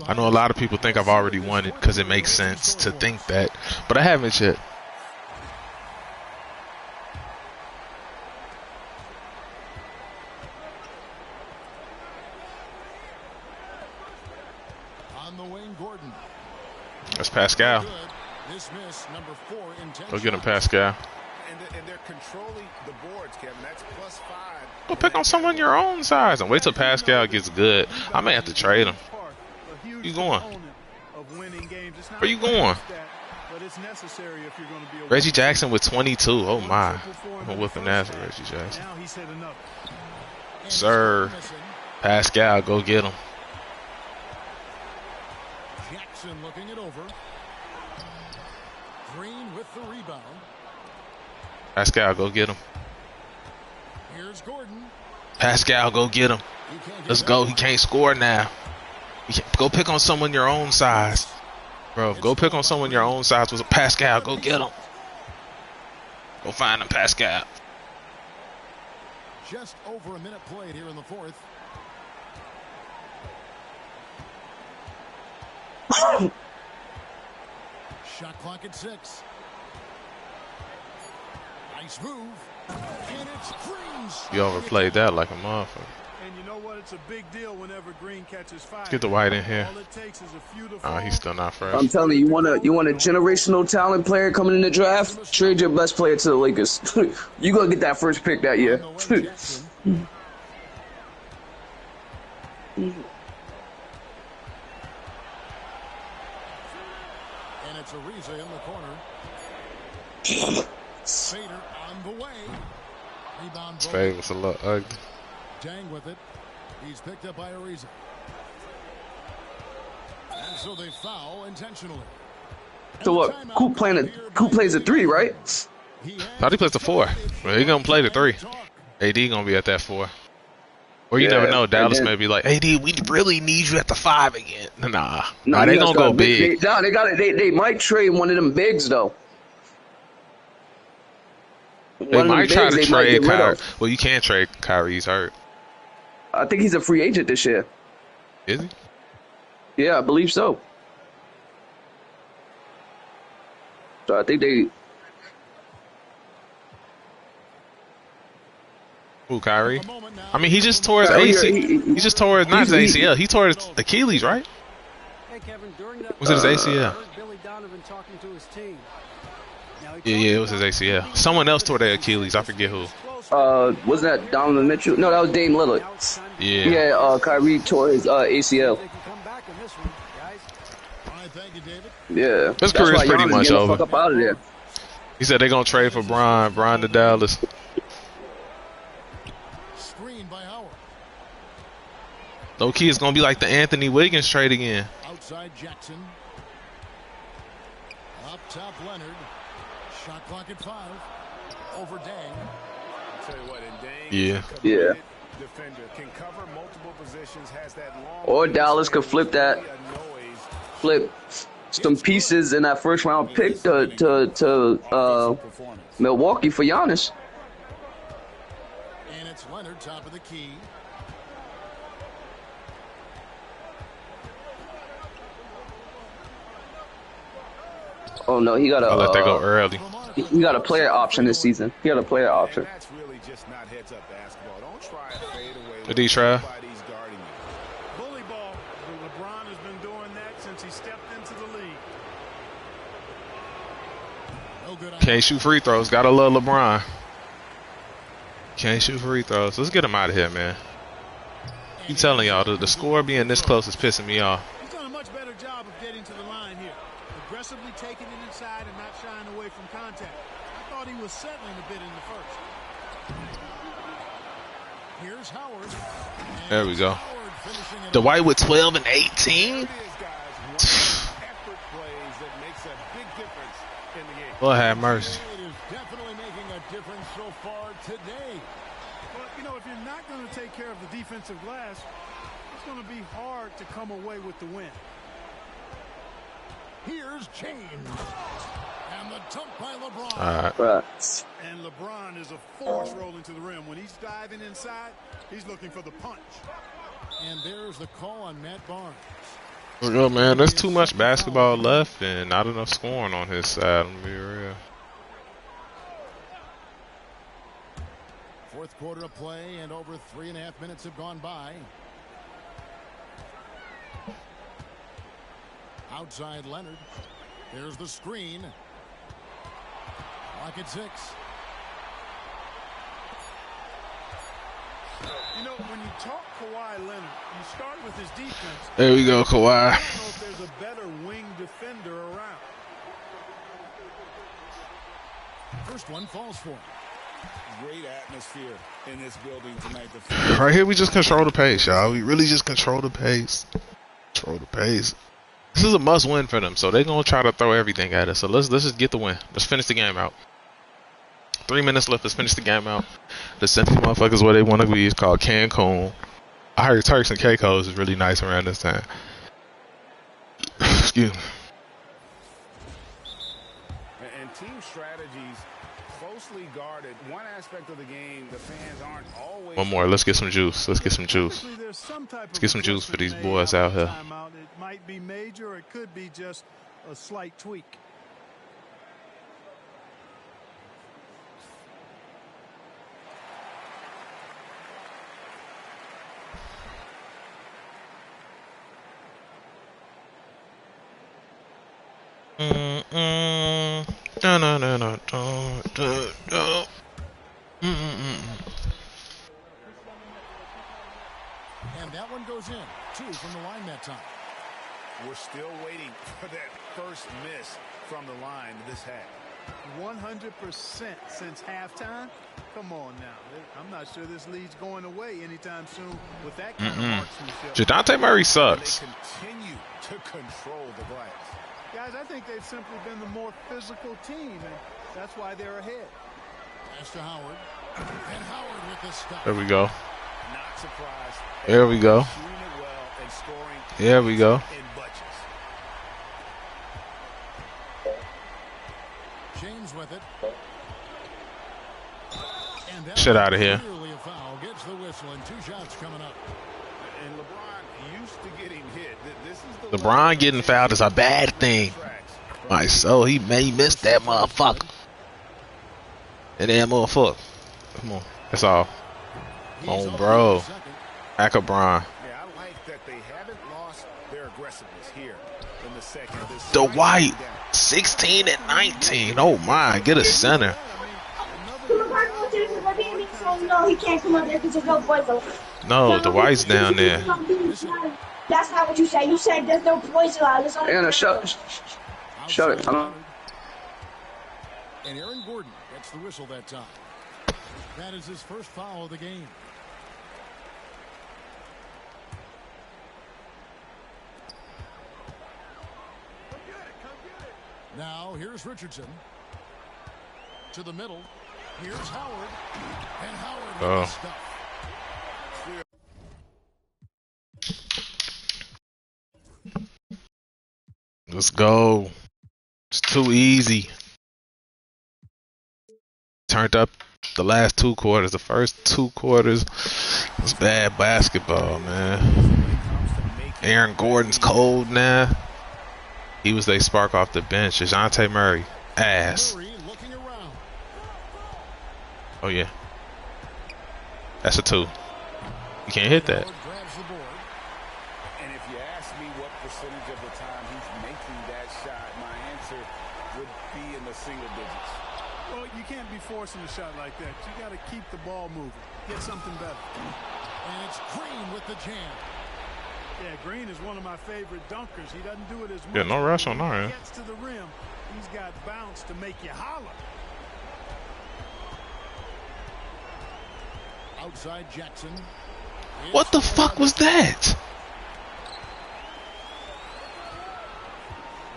A: I know a lot of people think I've already won it because it makes sense to think that, but I haven't yet.
B: On the wing, Gordon.
A: That's Pascal. Go get him, Pascal.
C: And they're controlling the boards, Kevin. That's +5.
A: Go pick on someone your own size and wait till Pascal gets good. I may have to trade him. Where you going? Where you going? Reggie Jackson with 22. Oh my. I'm gonna whip an ass with Reggie Jackson. Sir. Pascal, go get him.
B: Jackson looking it over. Green with the rebound.
A: Pascal, go get him.
B: Here's Gordon.
A: Pascal, go get him. Let's go. He can't score now. Go pick on someone your own size. Bro, go pick on someone your own size. Was Pascal, go get him. Go find him, Pascal.
B: Just over a minute played here in the fourth. Shot clock at 6. Nice move. And it's Green's.
A: You overplayed that like a motherfucker.
D: And you know what? It's a big deal whenever Green catches fire.
A: Get the white in here.
D: All it takes is a few to
A: Oh, he's still not fresh.
E: I'm telling you, you want a generational talent player coming in the draft? Trade your best player to the Lakers. You gonna get that first pick that year.
B: And it's Ariza in the corner. Fader on the way. Rebound.
A: His fade was a little ugly.
B: Dang with it. He's picked up by Ariza. And so they foul intentionally.
E: So what? Coop plays a 3, right?
A: Thought he plays the 4. Well, he gonna play the 3. AD gonna be at that 4. Or you never know. Dallas may be like, AD, we really need you at the 5 again. Nah, they gonna go big.
E: They might trade one of them bigs though.
A: They might try to trade Kyrie. Well, you can't trade Kyrie. He's hurt.
E: I think he's a free agent this year.
A: Is he?
E: Yeah, I believe so. So I think they.
A: Who, Kyrie? I mean, he just tore his ACL. He just tore his, not his ACL. He tore his Achilles, right? Was it his ACL? Yeah, it was his ACL. Someone else tore their Achilles. I forget who.
E: Wasn't that Donovan Mitchell? No, that was Dame Lillard.
A: Yeah.
E: Yeah, Kyrie tore his ACL. Yeah.
A: His career's pretty much over.
E: Fuck up out of there.
A: He said they're gonna trade for Brian to Dallas. Low key, it's gonna be like the Anthony Wiggins trade again.
B: Outside Jackson. Up top Leonard. Shot clock at 5. Over Dang.
C: Tell you what, and Dang
A: Yeah.
E: Yeah.
C: defender can cover multiple positions, has that long
E: Or Dallas could flip some pieces in that first round pick to Milwaukee for Giannis.
B: And it's Leonard, top of the key.
E: Oh no, he got
A: I'll let that go early.
E: He got a player option this season. He got a player option.
C: That's really just not heads up basketball. Don't try to fade away.
A: Good D, Trav.
C: Nobody's guarding you.
D: Bully ball. LeBron has been doing that since he stepped into the league.
A: Can't shoot free throws. Gotta love LeBron. Can't shoot free throws. Let's get him out of here, man. Keep telling y'all, the score being this close is pissing me off.
D: He's done a much better job of getting to the line here. Aggressively taking it inside and not shying away from contact. I thought he was settling a bit in the first.
B: Here's Howard.
A: There we go. Dwight with 12 and 18. Lord have mercy.
B: It is definitely making a difference so far today.
D: Well, you know, if you're not going to take care of the defensive glass, it's going to be hard to come away with the win.
B: Here's James. And the dunk by LeBron.
A: All right.
E: Right.
D: And LeBron is a force rolling to the rim. When he's diving inside, he's looking for the punch.
B: And there's the call on Matt Barnes.
A: Yo, man, there's too much basketball left and not enough scoring on his side. I'm gonna be real.
B: Fourth quarter of play, and over 3.5 minutes have gone by. Outside Leonard. There's the screen. Clock at 6.
D: You know, when you talk Kawhi Leonard, you start with his defense.
A: There we go, Kawhi.
D: I don't know if there's a better wing defender around.
B: First one falls for him.
C: Great atmosphere in this building tonight.
A: Right here, we just control the pace, y'all. We really just control the pace. Control the pace. This is a must-win for them, so they're gonna try to throw everything at us. So let's just get the win. Let's finish the game out. 3 minutes left. Let's finish the game out. The send these motherfuckers where they want to be. It's called Cancun. I heard Turks and Caicos is really nice around this time. Excuse me.
C: And team strategies closely guarded. One aspect of the game, the fans aren't always.
A: One more. Let's get some juice. Let's get some juice. Let's get some juice for these boys out here.
D: It might be major, or it could be just a slight tweak.
B: And that one goes in. 2 from the line that time.
C: We're still waiting for that first miss from the line this half.
D: 100% since halftime. Come on now. I'm not sure this lead's going away anytime soon with that kind of marksmanship.
A: Jadante Murray sucks.
C: They continue to control the glass.
D: Guys, I think they've simply been the more physical team, and that's why they're ahead.
B: Pass to Howard. And Howard with the stop.
A: There we go.
C: Not surprised.
A: There we go.
C: Shooting it well and scoring.
A: There we go.
C: In bunches.
B: James with it. And that
A: Shit out of here.
B: Clearly a foul. Gets the whistle and 2 shots coming up.
C: And LeBron used to getting hit. This is the
A: LeBron getting fouled is a bad thing. My soul, he may miss that motherfucker. And then motherfucker. Come on. That's all. Oh, bro. Akabron.
C: Yeah, I like that they haven't lost their aggressiveness here in the second.
A: Dwight, 16 and 19. Oh my, get a center.
J: No, he can't come up there because there's no boys allowed.
A: No, Dwight's down there.
J: That's not what you said. You said there's no boys allowed.
E: Anna, shut it.
B: And Aaron Gordon gets the whistle that time. That is his first foul of the game. Now here's Richardson. To the middle. Here's Howard. And Howard with the stuff.
A: Let's go. It's too easy. Turned up the last 2 quarters. The first 2 quarters was bad basketball, man. Aaron Gordon's cold now. He was their spark off the bench. DeJounte Murray, ass. Oh, yeah. That's a 2. You can't hit that.
C: And if you ask me what percentage of the time he's making that shot, my answer would be in the single digits.
D: Well, you can't be forcing a shot like that. You got to keep the ball moving. Get something better.
B: And it's Green with the jam.
D: Yeah, Green is one of my favorite dunkers. He doesn't do it as much.
A: Yeah, no rush on our end.
D: When he gets to the rim, he's got bounce to make you holler.
B: Outside Jackson.
A: What the fuck was that?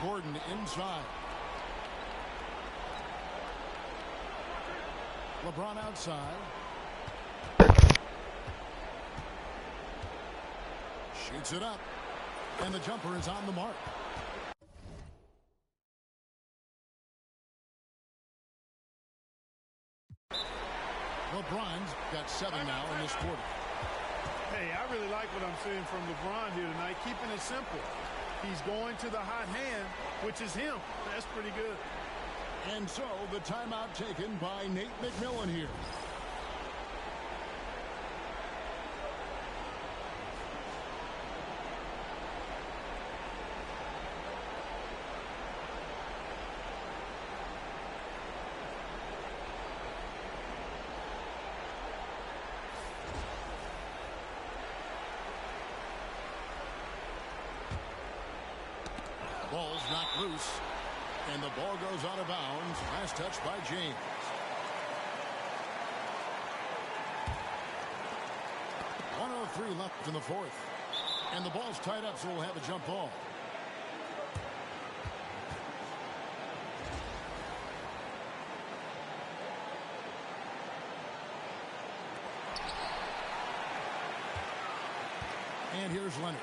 B: Gordon inside. LeBron outside. Shoots it up. And the jumper is on the mark. LeBron's got 7 now in this quarter.
D: Hey, I really like what I'm seeing from LeBron here tonight, keeping it simple. He's going to the hot hand, which is him. That's pretty good.
B: And so the timeout taken by Nate McMillan here. Ball's knocked loose. And the ball goes out of bounds. Last touch by James. .103 left in the fourth. And the ball's tied up, so we'll have a jump ball. And here's Leonard.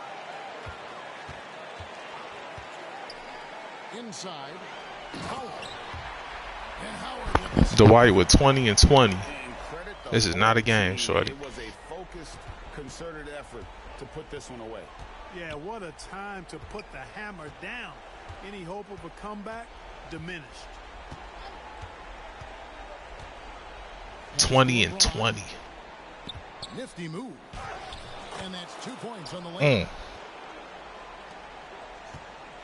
B: Inside. Howard. And Howard with the
A: Dwight with 20 and 20. This is not a game, shorty.
C: It was a focused, concerted effort to put this one away.
D: Yeah, what a time to put the hammer down. Any hope of a comeback diminished.
A: 20 and 20.
B: Nifty move. And that's 2 points on the lane.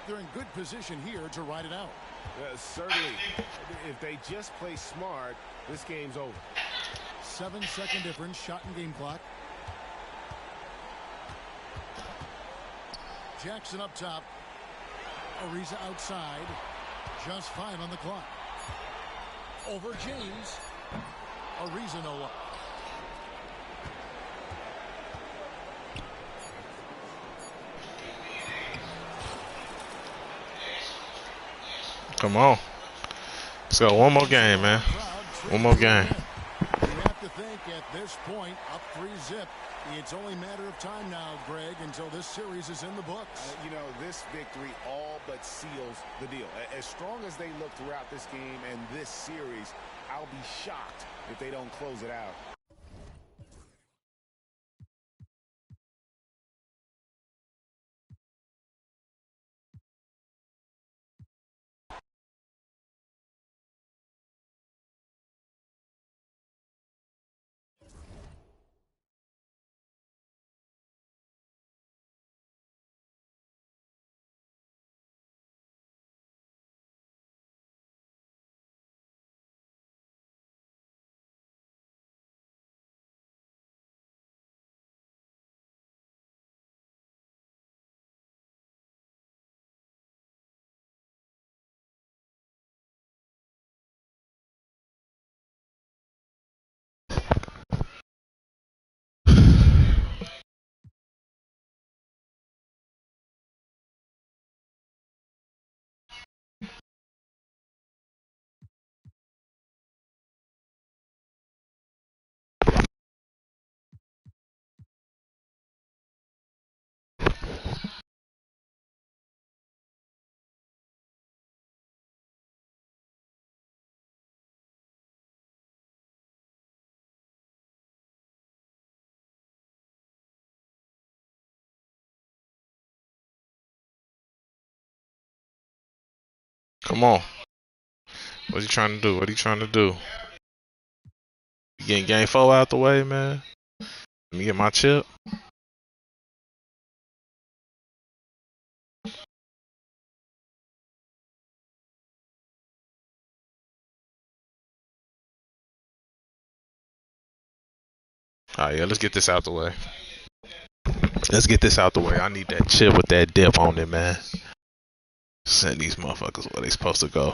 B: They're in good position here to ride it out.
K: Certainly. If they just play smart, this game's over.
B: 7-second difference, shot and game clock. Jackson up top. Ariza outside. Just 5 on the clock. Over James. Ariza no up.
A: Come on. Let's go. One more game, man. One more game.
B: You have to think at this point, up 3-zip. It's only a matter of time now, Greg, until this series is in the books.
K: You know, this victory all but seals the deal. As strong as they look throughout this game and this series, I'll be shocked if they don't close it out.
A: Come on. What you trying to do? What are you trying to do? You getting game 4 out the way, man? Let me get my chip. Alright, yeah, let's get this out the way. Let's get this out the way. I need that chip with that dip on it, man. Send these motherfuckers where they supposed to go.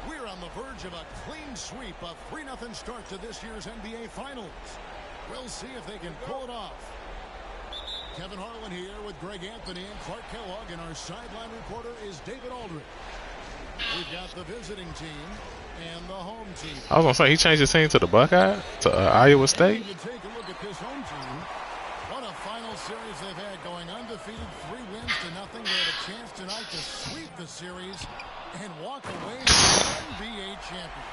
B: We're on the verge of a clean sweep, a 3-0 start to this year's NBA Finals. We'll see if they can pull it off. Kevin Harlan here with Greg Anthony and Clark Kellogg, and our sideline reporter is David Aldridge. We've got the visiting team and the home team.
A: I was gonna say he changed his team to the Buckeye to Iowa State.
B: You take a look at this home team. What a final series they've had, going undefeated, 3 wins to nothing. They had a chance tonight to sweep the series and walk away as NBA champions.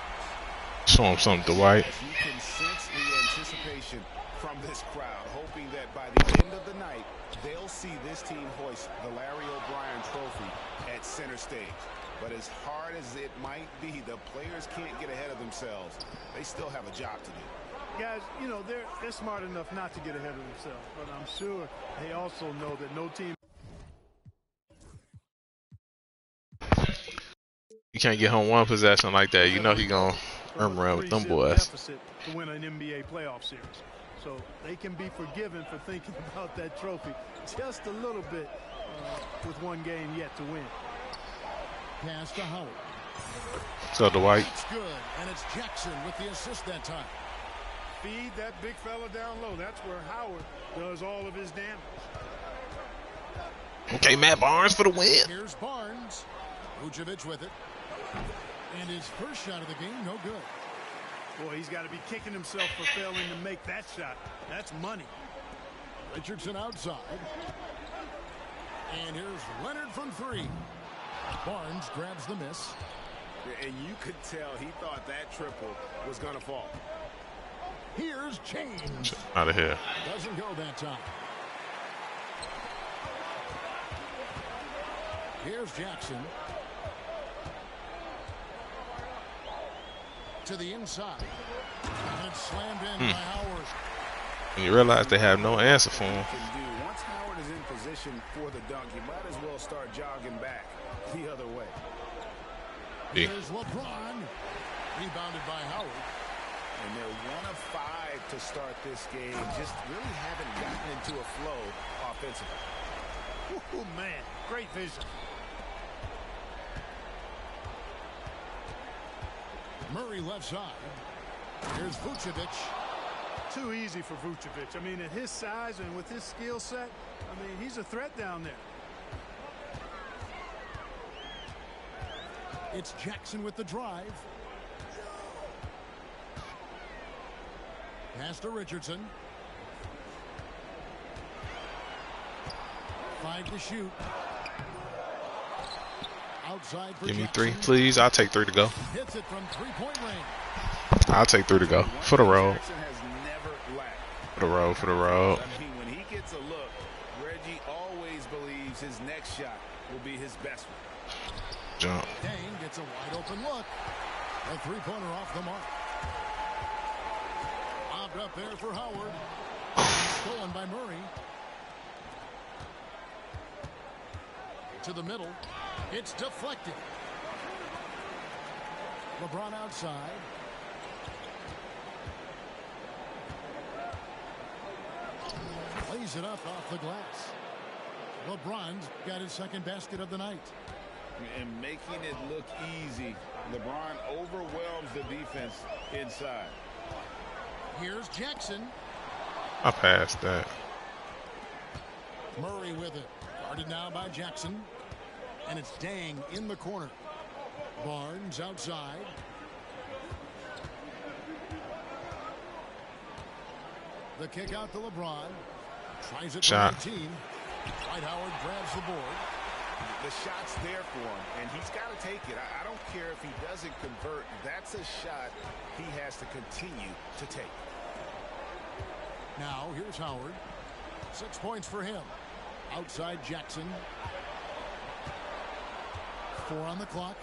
A: Show him something, Dwight.
K: You can sense the anticipation from this crowd, hoping that by the end of the night, they'll see this team hoist the Larry O'Brien Trophy at center stage. But as hard as it might be, the players can't get ahead of themselves. They still have a job to do.
D: Guys, you know, they're smart enough not to get ahead of themselves, but I'm sure they also know that no team.
A: You can't get home one possession like that. You know he gonna around with them boys.
D: To win an NBA playoff series. So they can be forgiven for thinking about that trophy just a little bit with one game yet to win.
B: Pass to Howard.
A: So Dwight.
B: It's good, and it's Jackson with the assist that time.
D: Feed that big fella down low. That's where Howard does all of his damage.
A: Okay, Matt Barnes for the win.
B: Here's Barnes. Vucevic with it. And his first shot of the game, no good.
D: Boy, he's got to be kicking himself for failing to make that shot. That's money.
B: Richardson outside. And here's Leonard from 3. Barnes grabs the miss.
K: And you could tell he thought that triple was going to fall.
B: Here's Chains.
A: Out of here.
B: Doesn't go that time. Here's Jackson. To the inside. And it's slammed in by Howard.
A: And you realize they have no answer for him.
K: Once Howard is in position for the dunk, you might as well start jogging back the other way.
A: Yeah.
B: Here's LeBron. Rebounded by Howard.
K: And they're 1 of 5 to start this game. Just really haven't gotten into a flow offensively.
D: Oh, man. Great vision.
B: Murray left side. Here's Vucevic.
D: Too easy for Vucevic. I mean, at his size and with his skill set, I mean, he's a threat down there.
B: It's Jackson with the drive. Pass to Richardson. 5 to shoot. Outside for
A: Give me
B: Jackson.
A: 3, please. I'll take 3 to go.
B: Hits it from 3-point range.
A: I'll take 3 to go. For the road.
K: Jackson has never lacked.
A: For the road. For the road.
K: I mean, when he gets a look, Reggie always believes his next shot will be his best one.
A: Jump.
B: Dane gets a wide open look. A 3-pointer off the mark. Lobbed up there for Howard. Stolen by Murray. To the middle. It's deflected. LeBron outside. Lays it up off the glass. LeBron's got his second basket of the night.
C: And making it look easy. LeBron overwhelms the defense inside.
B: Here's Jackson.
A: I passed that.
B: Murray with it. Guarded now by Jackson. And it's Dang in the corner. Barnes outside. The kick out to LeBron. Tries it
A: Shot.
B: for 19. Dwight Howard grabs the board.
K: The shot's there for him, and he's got to take it. I don't care if he doesn't convert. That's a shot he has to continue to take.
B: Now, here's Howard. 6 points for him. Outside Jackson. 4 on the clock.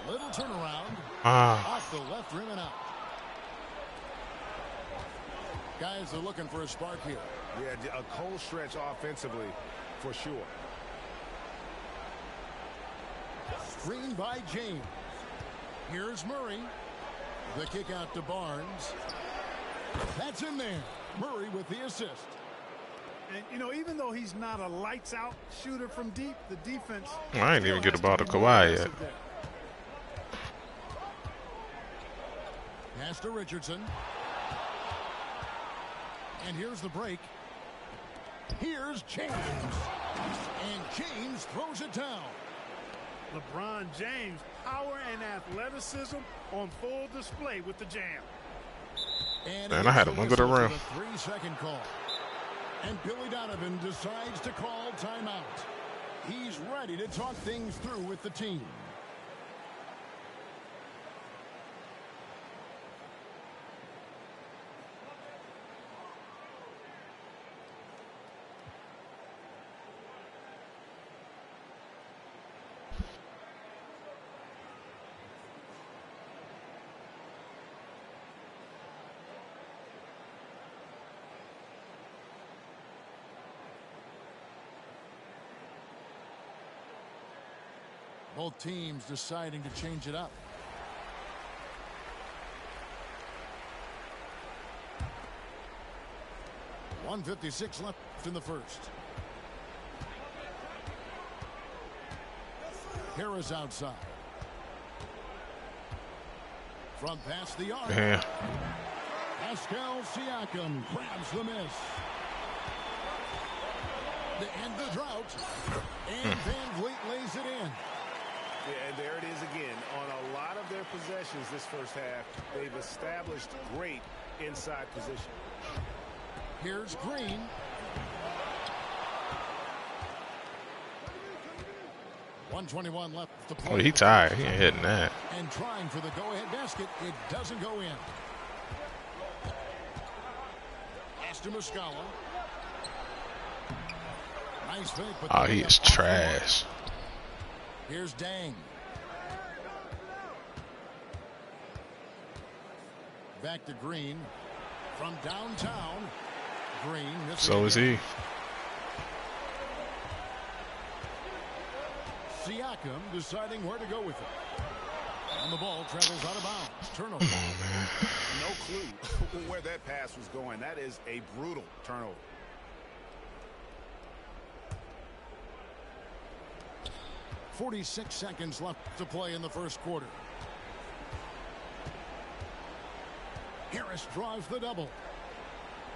B: Little turnaround. Off the left rim and out. Guys are looking for a spark here.
K: Yeah, a cold stretch offensively, for sure.
B: Screen by James. Here's Murray. The kick out to Barnes. That's in there. Murray with the assist.
D: And, you know, even though he's not a lights-out shooter from deep, the defense...
A: I ain't even get the ball to Kawhi yet.
B: Pass to Richardson. And here's the break. Here's James. And James throws it down.
D: LeBron James, power and athleticism on full display with the jam.
A: Man, I had him under the rim.
B: 3-second call. And Billy Donovan decides to call timeout. He's ready to talk things through with the team. Both teams deciding to change it up. .156 left in the first. Harris outside. Front pass the arc.
A: Yeah.
B: Pascal Siakam grabs the miss. To end the drought. And Van Vliet lays it in.
K: Yeah, and there it is again. On a lot of their possessions this first half, they've established great inside position.
B: Here's Green. .121 left to play.
A: Oh, he tired. He ain't hitting that.
B: And trying for the go-ahead basket. It doesn't go in. Pass to Muscala. Nice fake.
A: Oh, he is trash.
B: Here's Dang. Back to Green. From downtown. Green.
A: So is he.
B: Siakam deciding where to go with it. And the ball travels out of bounds. Turnover.
K: No clue where that pass was going. That is a brutal turnover.
B: 46 seconds left to play in the first quarter. Harris draws the double.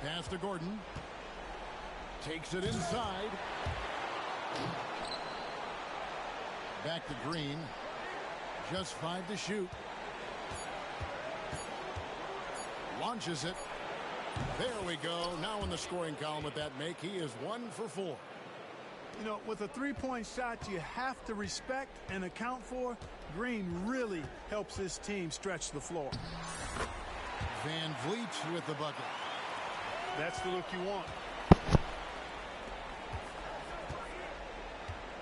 B: Pass to Gordon. Takes it inside. Back to Green. Just 5 to shoot. Launches it. There we go. Now in the scoring column with that make, he is 1 for 4.
D: You know, with a three-point shot you have to respect and account for, Green really helps his team stretch the floor.
B: Van Vliet with the bucket.
D: That's the look you want.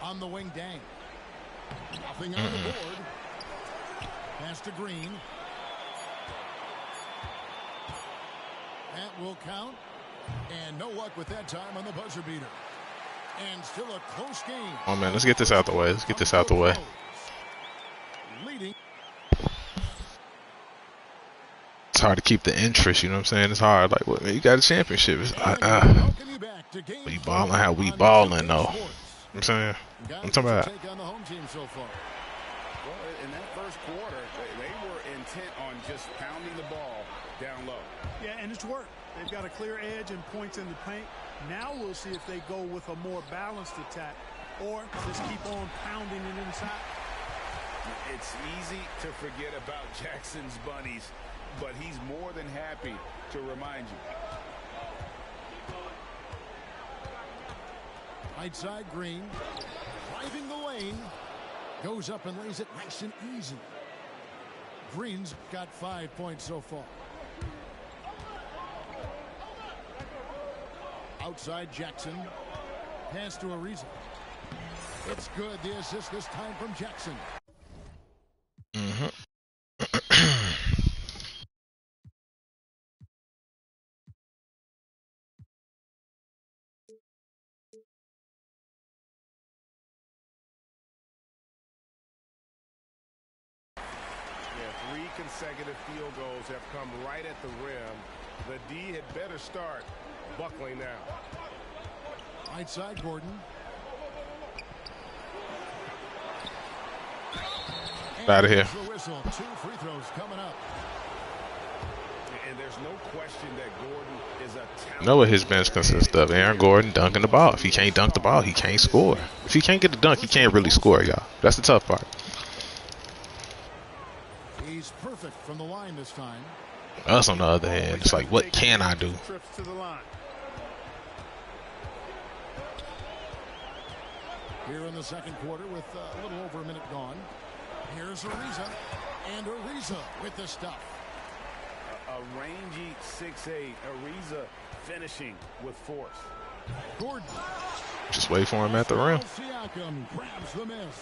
B: On the wing, Dang. Nothing on the board. Pass to Green. That will count. And no luck with that time on the buzzer beater. And still a close game.
A: Oh, man, let's get this out the way. Let's get this out the way.
B: leading.
A: It's hard to keep the interest, you know what I'm saying? It's hard. Like, what, man, you got a championship. It's like, we balling how we balling, though. You know what I'm saying? I'm talking about.
C: Well, in that first quarter, they were intent on just pounding the ball down low.
D: Yeah, and it's worked. They've got a clear edge and points in the paint. Now we'll see if they go with a more balanced attack or just keep on pounding it inside.
C: It's easy to forget about Jackson's bunnies, but he's more than happy to remind you.
B: Right side, Green. Driving the lane. Goes up and lays it nice and easy. Green's got 5 points so far. Outside Jackson. Pass to Ariza. It's good. The assist this time from Jackson.
K: Consecutive field goals have come right at the rim. The D had better start buckling now.
B: Right side, Gordon.
A: Out of here.
B: Whistle. 2 free throws coming up.
K: And there's no question that Gordon is a talented.
A: Know what his bench consists of? Aaron Gordon dunking the ball. If he can't dunk the ball, he can't score. If he can't get the dunk, he can't really score, y'all. That's the tough part.
B: He's perfect from the line this time.
A: Us, on the other hand, it's like, what can I do?
D: Trips to the line.
B: Here in the second quarter with a little over a minute gone. Here's Ariza. And Ariza with the stuff.
C: A rangy 6'8", Ariza finishing with force.
B: Gordon.
A: Just wait for him at the rim.
B: Siakam grabs the miss.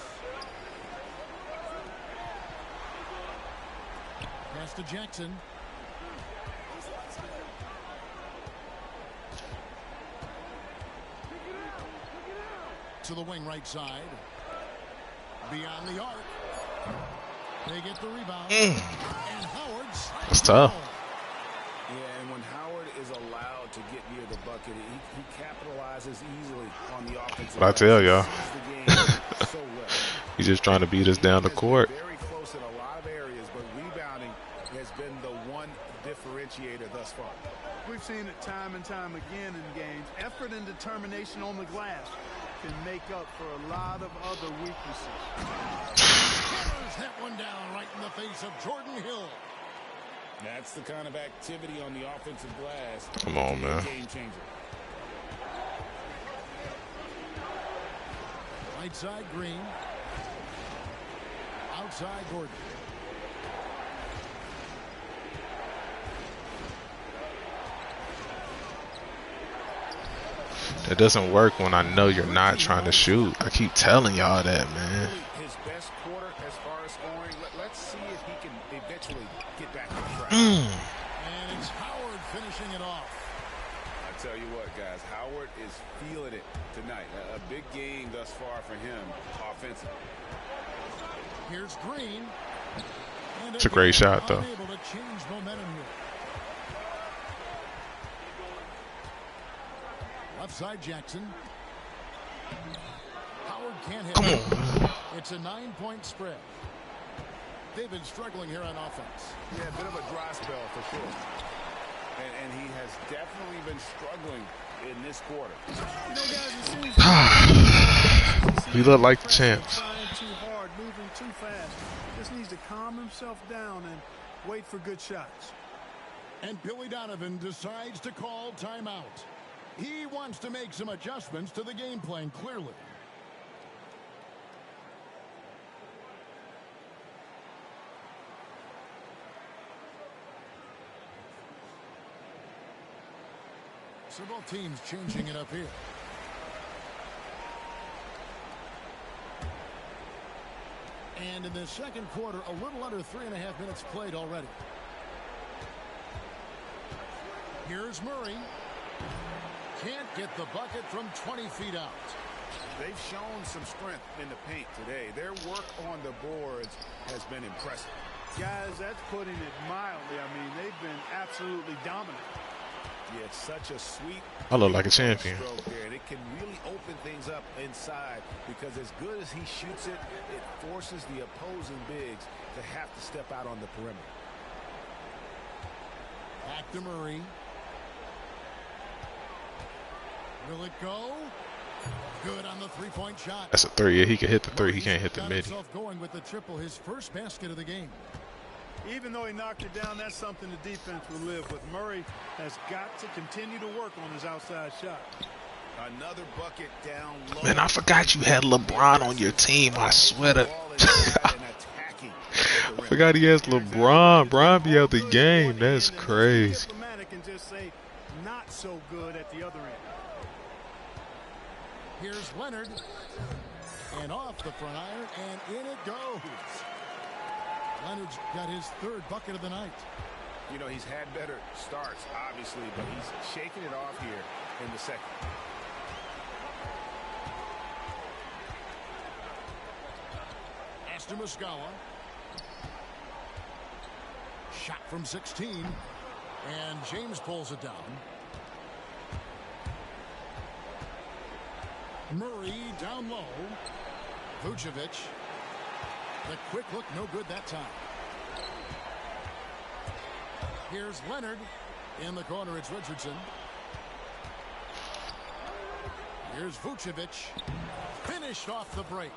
B: Pass to Jackson. To the wing right side. Beyond the arc. They get the rebound. And Howard's.
A: It's tough.
C: Yeah, and when Howard is allowed to get near the bucket, he capitalizes easily on the offensive.
A: But I tell y'all, he's just trying to beat us down the court.
C: Very close in a lot of areas, but rebounding has been the one differentiator thus far.
D: We've seen it time and time again in games. Effort and determination on the glass can make up for a lot of other weaknesses.
B: Hit one down right in the face of Jordan Hill.
C: That's the kind of activity on the offensive glass.
A: Come on, man.
C: Game changer.
B: Right side, Green. Outside, Gordon.
A: It doesn't work when I know you're not trying to shoot. I keep telling y'all that, man.
C: His best quarter as far as scoring. Let's see if he can eventually get back on track.
B: And it's Howard finishing it off.
C: I tell you what, guys, Howard is feeling it tonight. A big game thus far for him offensively.
B: Here's Green.
A: It's a great shot, though.
B: Unable to change momentum here. Left side, Jackson. Howard can't hit.
A: Come on.
B: It's a 9-point spread. They've been struggling here on offense.
C: Yeah, a bit of a dry spell for sure. And he has definitely been struggling in this quarter.
D: You know, guys, it seems
A: We look like the champs.
D: trying too hard, moving too fast. Just needs to calm himself down and wait for good shots.
B: And Billy Donovan decides to call timeout. He wants to make some adjustments to the game plan, clearly. So both teams changing it up here. And in the second quarter, a little under 3.5 minutes played already. Here's Murray. Can't get the bucket from 20 feet out.
K: They've shown some strength in the paint today. Their work on the boards has been impressive.
D: Guys, that's putting it mildly. I mean, they've been absolutely dominant.
K: Yeah, it's such a sweet.
A: I look like a champion.
K: There, and it can really open things up inside because as good as he shoots it, it forces the opposing bigs to have to step out on the perimeter.
B: Back to Murray. Will it go? Good on the three-point shot.
A: That's a three. Yeah, he can hit the three. He can't hit the mid.
B: Going with the triple, his first basket of the game.
D: Even though he knocked it down, that's something the defense will live with. Murray has got to continue to work on his outside shot.
K: Another bucket down low.
A: Man, I forgot you had LeBron on your team. I swear to. I forgot he has LeBron. Bron be out the game. That's crazy.
D: And just say not so good at the other end.
B: Here's Leonard. And off the front iron, and in it goes. Leonard's got his third bucket of the night.
K: You know, he's had better starts, obviously, but he's shaking it off here in the second.
B: Astor Muscala. Shot from 16. And James pulls it down. Murray down low. Vucevic. The quick look, no good that time. Here's Leonard. In the corner, it's Richardson. Here's Vucevic. Finished off the break.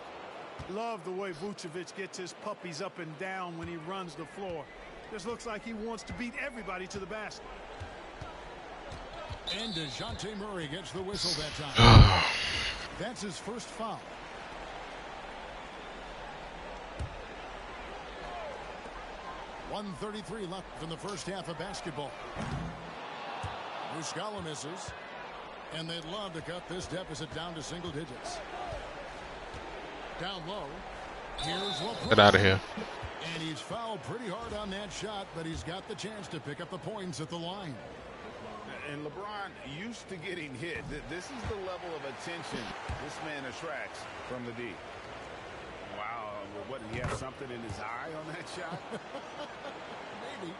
D: Love the way Vucevic gets his puppies up and down when he runs the floor. Just looks like he wants to beat everybody to the basket.
B: And DeJounte Murray gets the whistle that time. That's his first foul. .133 left in the first half of basketball. Muscala misses. And they'd love to cut this deficit down to single digits. Down low. Here's LeBron.
A: Get out of here.
B: And he's fouled pretty hard on that shot, but he's got the chance to pick up the points at the line.
K: And LeBron used to getting hit. This is the level of attention this man attracts from the D. Wow, what, did he have something in his eye on that shot?
B: Maybe.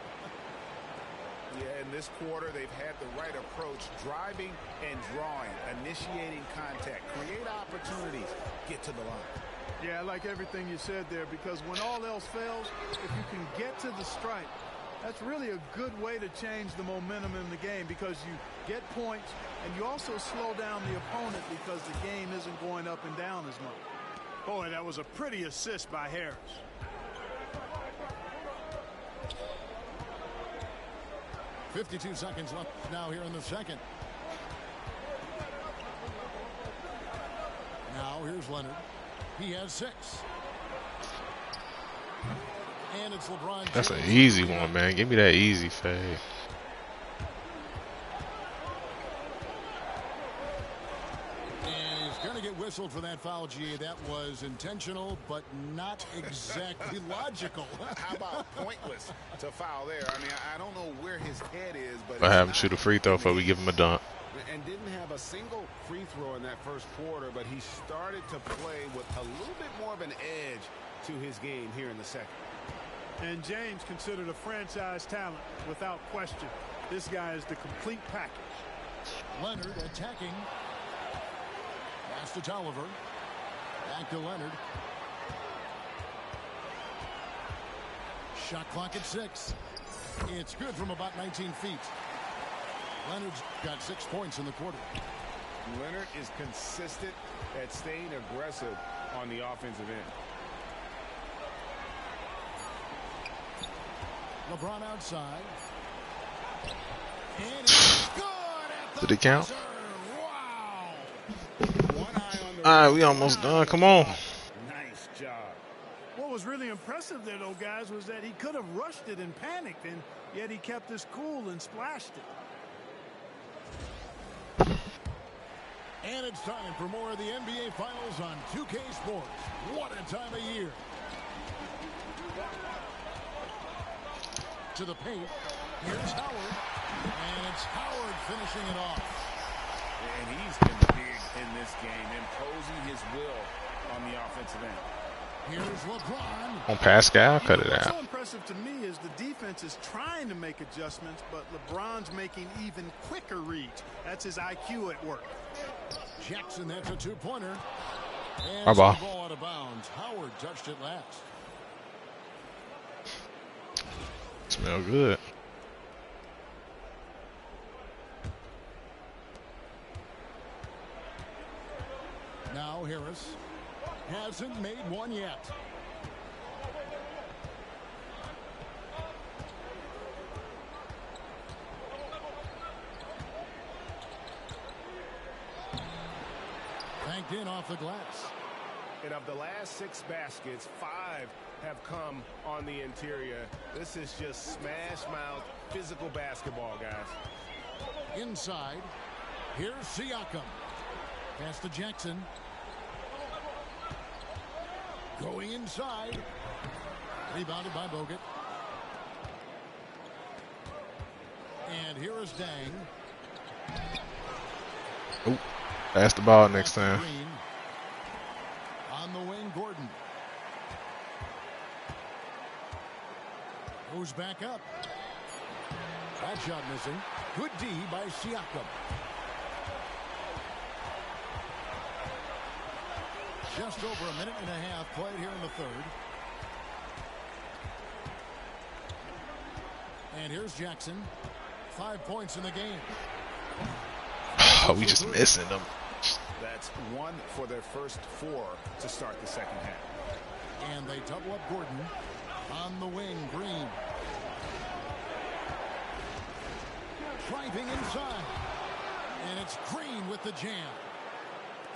K: Yeah, in this quarter, they've had the right approach, driving and drawing, initiating contact, create opportunities, get to the line.
D: Yeah, I like everything you said there, because when all else fails, if you can get to the stripe, that's really a good way to change the momentum in the game, because you get points and you also slow down the opponent because the game isn't going up and down as much. Boy, that was a pretty assist by Harris.
B: .52 seconds left now here in the second. Now here's Leonard. He has 6. And it's LeBron.
A: That's an easy one, man. Give me that easy fade.
B: And he's going to get whistled for that foul, GA. That was intentional, but not exactly logical.
K: How about pointless to foul there? I mean, I don't know where his head is, but
A: I have him shoot a free throw before we give him a dunk.
K: And didn't have a single free throw in that first quarter, but he started to play with a little bit more of an edge to his game here in the second.
D: And James considered a franchise talent without question. This guy is the complete package.
B: Leonard attacking. Pass to Tolliver. Back to Leonard. Shot clock at 6. It's good from about 19 feet. Leonard's got 6 points in the quarter.
K: Leonard is consistent at staying aggressive on the offensive end.
B: LeBron outside. And it's good at the
A: Did it count?
B: Wow.
A: All right, we almost done. Come on.
K: Nice job.
D: What was really impressive there, though, guys, was that he could have rushed it and panicked, and yet he kept his cool and splashed it.
B: And it's time for more of the NBA Finals on 2K Sports. What a time of year. To the paint. Here's Howard. And it's Howard finishing it off.
K: And he's been big in this game, imposing his will on the offensive end.
B: Here's LeBron.
A: On Pascal, cut it
D: What's
A: out.
D: so impressive to me is the defense is trying to make adjustments, but LeBron's making even quicker reads. That's his IQ at work.
B: Jackson, that's a two-pointer.
A: My ball.
B: Ball out of bounds. Howard touched it last.
A: Smell good.
B: Now Harris hasn't made one yet. Banked in off the glass.
K: And of the last 6 baskets, 5 have come on the interior. This is just smash mouth physical basketball, guys.
B: Inside. Here's Siakam. Pass to Jackson. Going inside. Rebounded by Bogut. And here is Dang.
A: Oh, pass the ball next time.
B: Green. On the wing, Gordon. Goes back up. That shot missing. Good D by Siakam. Just over a minute and a half played here in the third. And here's Jackson. 5 points in the game.
A: Oh, we just missing them.
K: That's 1 for their first 4 to start the second half.
B: And they double up Gordon. On the wing, Green. Driving inside. And it's Green with the jam.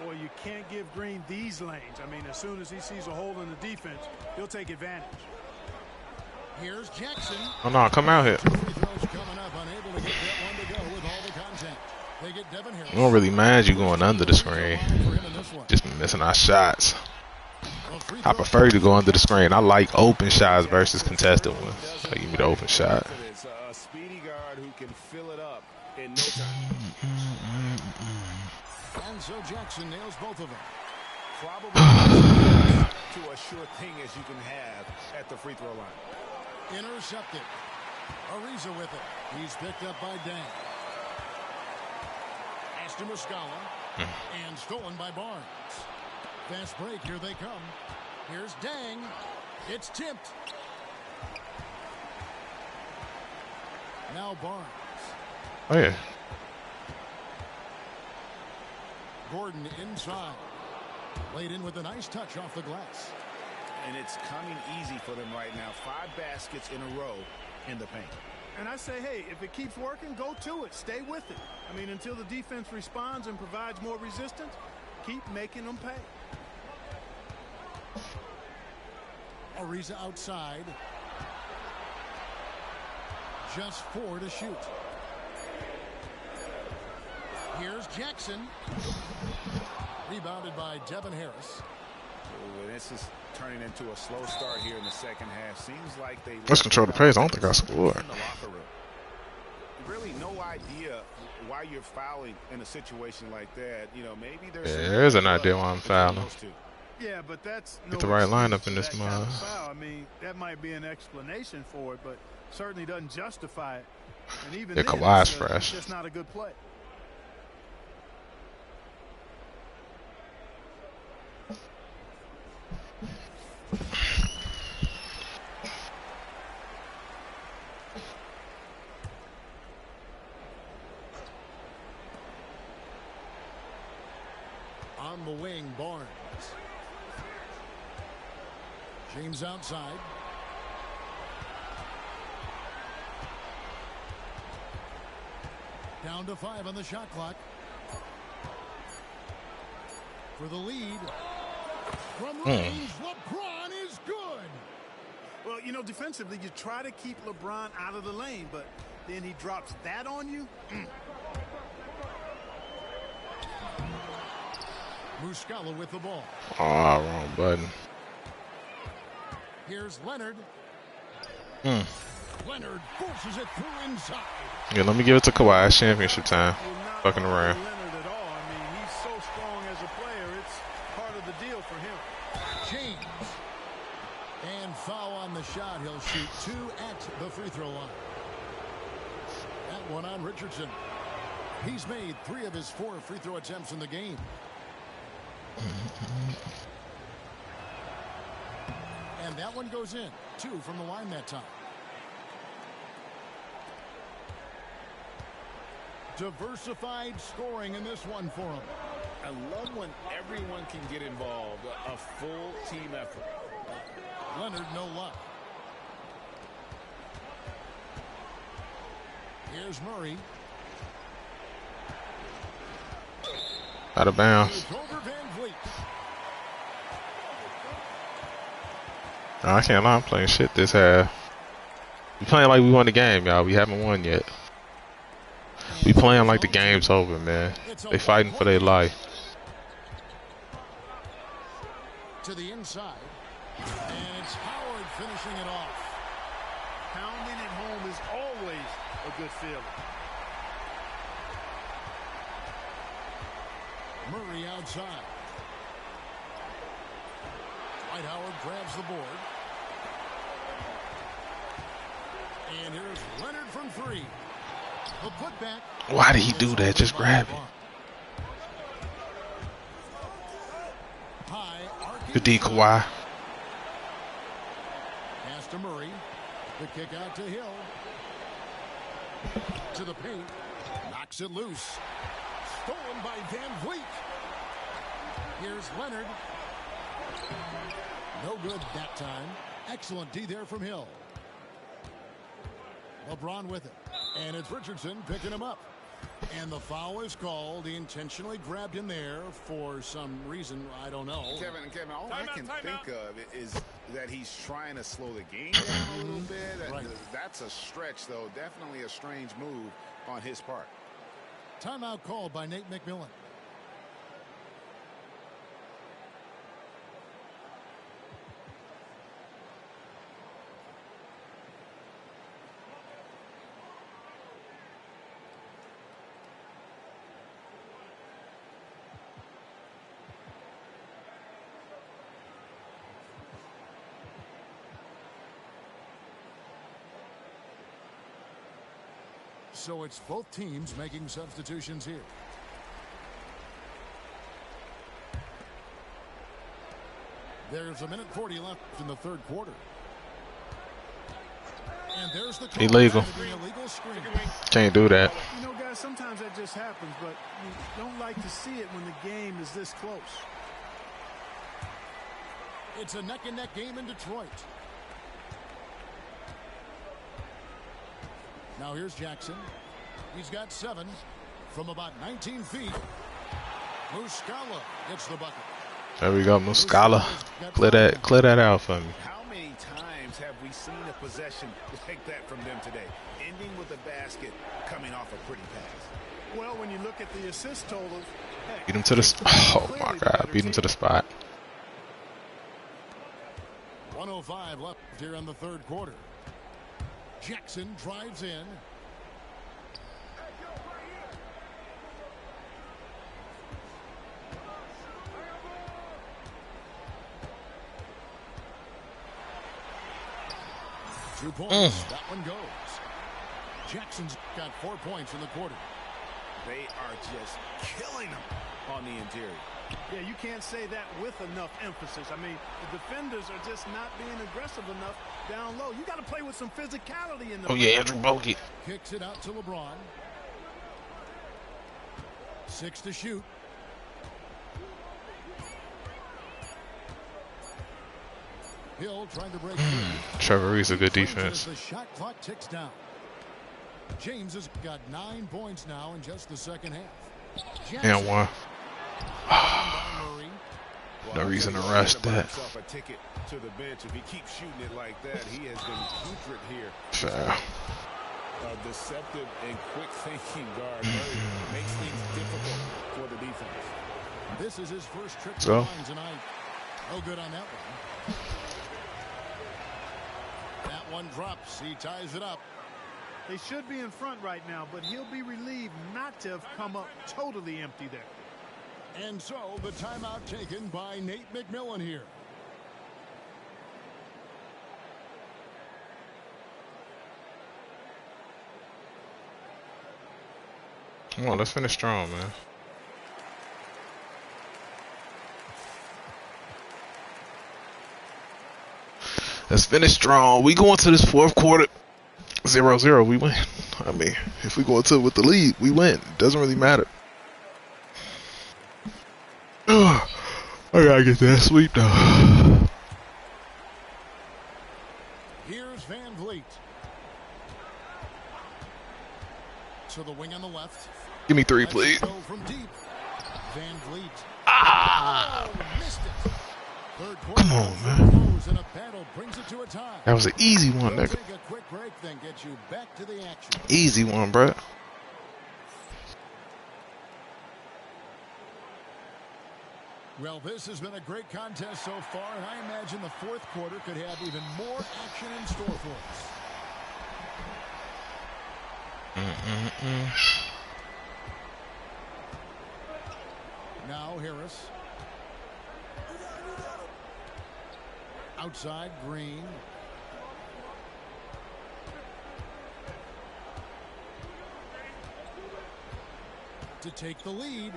D: Boy, you can't give Green these lanes. I mean, as soon as he sees a hole in the defense, he'll take advantage.
B: Here's Jackson.
A: Oh no, come out here.
B: Free throws coming up, unable to get that one to go with all the contact. They get Devin Harris.
A: We don't really mind you going under the screen. Just missing our shots. I prefer you to go under the screen. I like open shots versus contested ones. So give me the open shot.
K: A speedy guard who can fill it up in no time.
B: And so Jackson nails both of them.
K: Probably to a sure thing as you can have at the free throw line.
B: Intercepted. Ariza with it. He's picked up by Dang. Ashton Muscala. And stolen by Barnes. Fast break. Here they come. Here's Dang. It's tipped. Now Barnes.
A: Oh yeah.
B: Gordon inside. Laid in with a nice touch off the glass.
K: And it's coming easy for them right now. 5 baskets in a row in the paint.
D: And I say, hey, if it keeps working, go to it. Stay with it. I mean, until the defense responds and provides more resistance, keep making them pay.
B: Ariza outside. Just 4 to shoot. Here's Jackson. Rebounded by Devin Harris.
K: Ooh, this is turning into a slow start here in the second half. Seems like they
A: Let's control the pace. I don't think I scored.
K: in the locker room. Really no idea why you're fouling in a situation like that. You know, maybe there's
A: There's an idea why I'm fouling.
D: Yeah, but that's
A: Get the right lineup in this
D: kind
A: mug.
D: of foul. I mean, that might be an explanation for it, but certainly doesn't justify it. And even
A: Yeah,
D: then,
A: Kawhi's
D: it's
A: fresh.
D: just not a good play.
B: On the wing, Barnes. James outside. Down to 5 on the shot clock. For the lead. From range, LeBron is good.
D: Well, you know, defensively, you try to keep LeBron out of the lane, but then he drops that on you.
B: Muscala with the ball.
A: Oh, wrong button.
B: Here's Leonard. Leonard forces it through inside.
A: Yeah, let me give it to Kawhi. Championship time. Fucking around.
D: Leonard at
B: James. And foul on the shot. He'll shoot 2 at the free throw line. That one on Richardson. He's made 3 of his 4 free throw attempts in the game. And that one goes in. 2 from the line that time. Diversified scoring in this one for him.
C: I love when everyone can get involved. A full team effort.
B: Leonard, no luck. Here's Murray.
A: Out of bounds. No, I can't lie, I'm playing shit this half. We playing like we won the game, y'all. We haven't won yet. We playing like the game's over, man. They fighting for their life.
B: To the inside. And it's Howard finishing it off.
D: Pounding it home is always a good feeling.
B: Murray outside. Dwight Howard grabs the board. And here's Leonard from 3. The putback.
A: Why did he do that? Just grab it. Good D, Kawhi.
B: Pass to Murray. The kick out to Hill. To the paint. Knocks it loose. Stolen by Van Vliet. Here's Leonard. No good that time. Excellent D there from Hill. LeBron with it. And it's Richardson picking him up. And the foul is called. He intentionally grabbed him there for some reason. I don't know.
C: Kevin, all I can think of is that he's trying to slow the game down a little bit.
B: Right.
C: That's a stretch, though. Definitely a strange move on his part.
B: Timeout called by Nate McMillan. So it's both teams making substitutions here. There's 1:40 left in the third quarter. And there's the call.
A: Illegal. Can't do that.
D: You know, guys, sometimes that just happens, but you don't like to see it when the game is this close.
B: It's a neck-and-neck game in Detroit. Now here's Jackson. He's got 7 from about 19 feet. Muscala gets the bucket.
A: There we go, Muscala. Clear that out for me.
C: How many times have we seen a possession like that from them today? Ending with a basket, coming off a pretty pass.
D: Well, when you look at the assist totals, heck,
A: Beat him to the oh my God, beat him to the spot.
B: 1:05 left here in the third quarter. Jackson drives in. Two points. That one goes. Jackson's got 4 points in the quarter.
C: They are just killing them on the interior.
D: Yeah, you can't say that with enough emphasis. I mean, the defenders are just not being aggressive enough down low. You got to play with some physicality in the.
A: Oh yeah, Andrew Bogut.
B: Kicks it out to LeBron. 6 to shoot. Hill trying to break through.
A: Trevor Reed's a good defense.
B: The shot clock ticks down. James has got 9 points now in just the second half.
A: And 1. No reason to rush that.
C: A ticket to the bench. If he keeps shooting it like that, he has been putrid here.
A: Fair.
C: A deceptive and quick-thinking guard makes things difficult for the defense.
B: This is his first trip to the line tonight. No good on that one. That one drops. He ties it up.
D: They should be in front right now, but he'll be relieved not to have come up totally empty there.
B: And so the timeout taken by Nate McMillan here.
A: Come on, let's finish strong, man. Let's finish strong. We go into this fourth quarter 0-0. We win. I mean, if we go into it with the lead, we win. It doesn't really matter. I gotta get that sweep though.
B: Here's Van Vliet. To the wing on the left.
A: Give me 3, please.
B: From deep. Van Vliet.
A: Ah!
B: Missed it.
A: Come on, man.
B: And a battle brings it to a tie.
A: That was an easy one, nigga.
B: Take a quick break, then get you back to the action.
A: Easy one, bro.
B: Well, this has been a great contest so far, and I imagine the fourth quarter could have even more action in store for us. Now Harris. Outside, Green. To take the lead.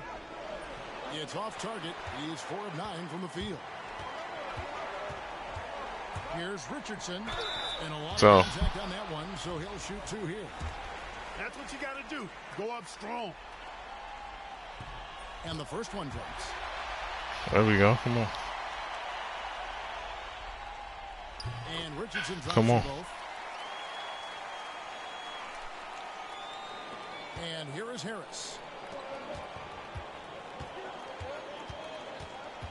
B: It's off target. He's 4 of 9 from the field. Here's Richardson. And a lot of contact on that one, so he'll shoot 2 here.
D: That's what you got to do. Go up strong.
B: And the first one drops.
A: There we go. Come on.
B: And Richardson drops
A: Come on.
B: both. And here is Harris.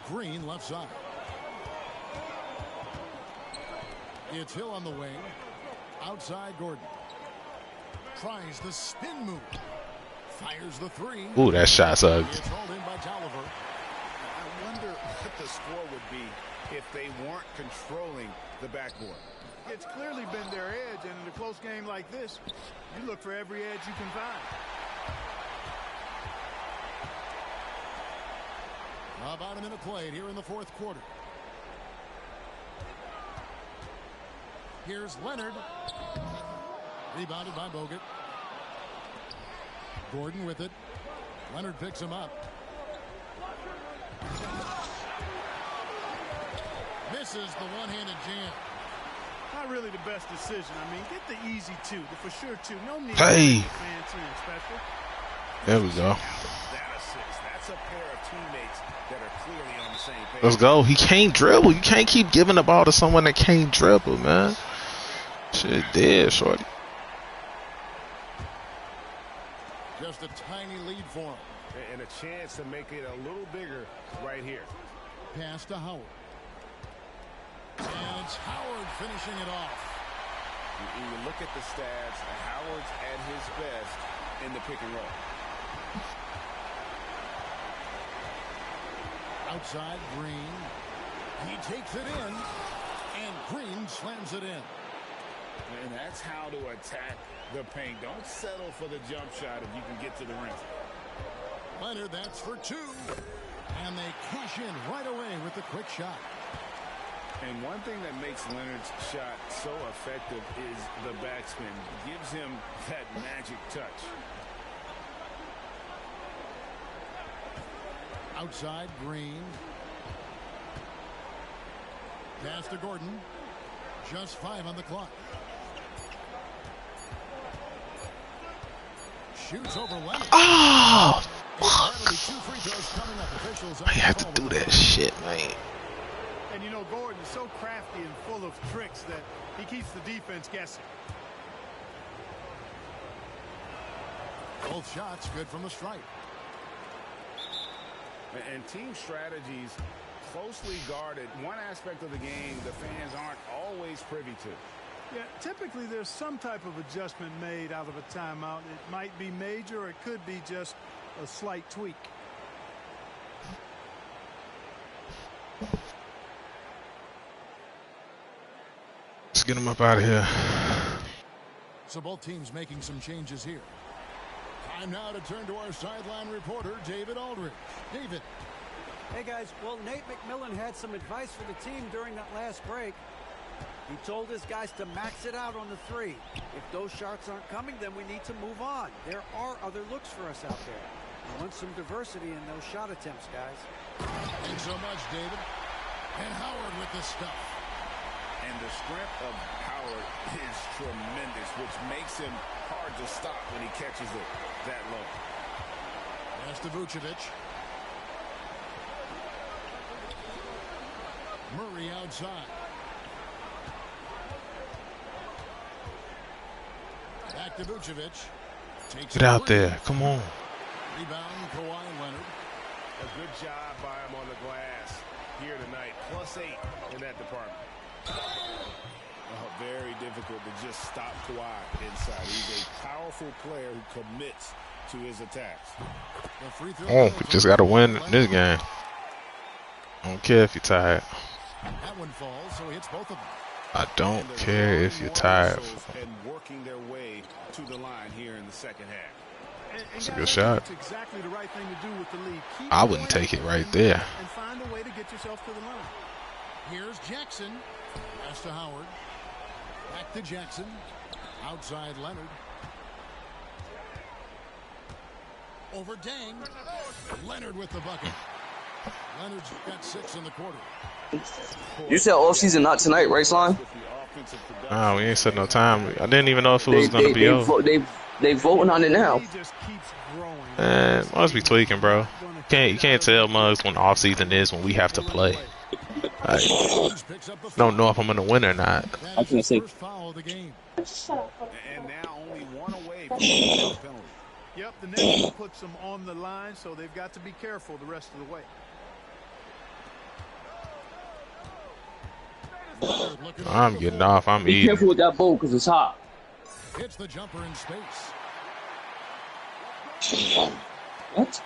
B: Green left side. It's Hill on the wing. Outside Gordon. Tries the spin move. Fires the 3.
A: Ooh, that shot's ugly.
B: It's hauled in by Tolliver.
K: I wonder what the score would be if they weren't controlling the backboard.
D: It's clearly been their edge, and in a close game like this, you look for every edge you can find.
B: About a minute played here in the fourth quarter. Here's Leonard. Rebounded by Bogut. Gordon with it. Leonard picks him up. Misses the one-handed jam.
D: Not really the best decision. I mean, get the easy 2, the for sure 2. No need
A: hey.
D: to fancy and special.
A: There we go.
K: That assist. That's a pair of teammates that are clearly on the same page.
A: Let's go. He can't dribble. You can't keep giving the ball to someone that can't dribble, man. Shit dead, shorty.
B: Just a tiny lead for him.
K: And a chance to make it a little bigger right here.
B: Pass to Howard. And it's Howard finishing it off.
K: You look at the stats, Howard's at his best in the pick and roll.
B: Outside, Green. He takes it in, and Green slams it in.
K: And that's how to attack the paint. Don't settle for the jump shot if you can get to the rim.
B: Leonard, that's for 2. And they cash in right away with the quick shot.
K: And one thing that makes Leonard's shot so effective is the backspin. Gives him that magic touch.
B: Outside, Green. Pass to Gordon. Just 5 on the clock. Shoots over Leonard.
A: Oh, fuck. I have to do that shit, man.
D: And you know, Gordon is so crafty and full of tricks that he keeps the defense guessing.
B: Both shots good from the stripe.
K: And team strategies closely guarded. One aspect of the game the fans aren't always privy to.
D: Yeah, typically there's some type of adjustment made out of a timeout. It might be major or it could be just a slight tweak.
A: Let's get him up out of here.
B: So both teams making some changes here. Time now to turn to our sideline reporter, David Aldridge. David.
L: Hey, guys. Well, Nate McMillan had some advice for the team during that last break. He told his guys to max it out on the 3. If those shots aren't coming, then we need to move on. There are other looks for us out there. We want some diversity in those shot attempts, guys.
B: Thanks so much, David. And Howard with the stuff.
C: And the strength of Howard is tremendous, which makes him hard to stop when he catches it that low.
B: Pass to Vucevic. Murray outside. Back to Vucevic. Takes
A: Get out there. Come on.
B: Rebound, Kawhi Leonard.
K: A good job by him on the glass here tonight. +8 in that department. Very difficult to just stop Kawhi inside. He's a powerful player who commits to his attacks.
A: Oh, just got to win this game. I don't care if you're tired.
B: That one falls, so he hits both of them.
A: I don't care if you're tired.
K: And working their way to the line here in the second half.
A: It's a good shot.
D: Exactly the right thing to do with the lead.
A: I wouldn't take it right there.
D: And find a way to get yourself to the line.
B: Here's Jackson. Pass to Howard. Back to Jackson. Outside Leonard. Over Dang. Leonard with the bucket. Leonard's got 6 in the quarter.
E: You said off season, not tonight, right, Slime?
A: Nah, we ain't set no time. I didn't even know if it was gonna be over.
E: They voting on it now.
A: Man, must be tweaking, bro. You can't tell Muggs when off season is when we have to play. Like, don't know if I'm gonna win or not.
E: I can't say.
K: And now only one away from the penalty.
D: Yep, the net puts them on the line, so they've got to be careful the rest of the way.
A: I'm getting off. I'm
E: Be
A: eating.
E: careful with that bowl because it's hot.
B: Hits the jumper in space.
E: What?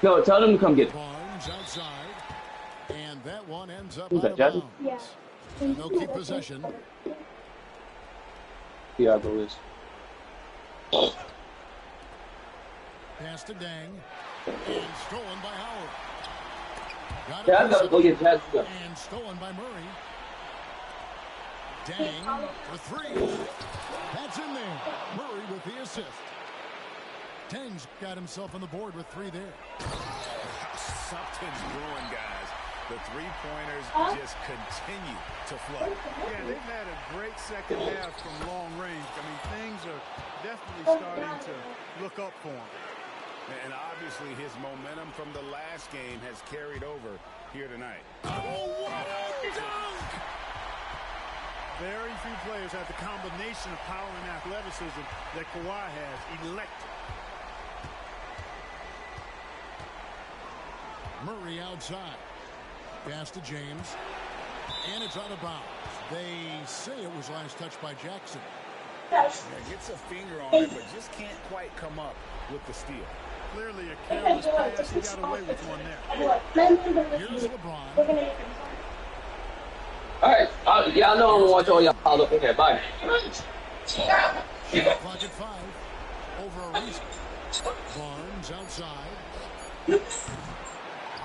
E: No, tell them to come get it.
B: Barnes outside. And that one ends up
E: Who's
B: out
E: that,
B: of
E: Jazzy?
B: bounds. And they'll keep possession.
E: Yeah, I go is.
B: Pass to Dang. And stolen by Howard. Got
E: Yeah, I gotta go get Jazzy.
B: and stolen by Murray. Dang for 3. That's in there. Murray with the assist. Dang's got himself on the board with 3 there.
C: Something's brewing, guys. The three-pointers just continue to flow.
D: Yeah, they've had a great second half from long range. I mean, things are definitely starting to look up for him.
C: And obviously his momentum from the last game has carried over here tonight.
D: Oh, what a dunk! Very few players have the combination of power and athleticism that Kawhi has. Electric.
B: Murray outside. Pass to James. And it's out of bounds. They say it was last touched by Jackson.
C: Yeah, gets a finger on it, but just can't quite come up with the steal.
D: Clearly a careless pass. He got away with one there.
B: Here's LeBron.
E: All right. Yeah, I know I'm gonna watch all y'all up in here. Bye.
B: Shot clock at 5. Over a reason. Barnes outside.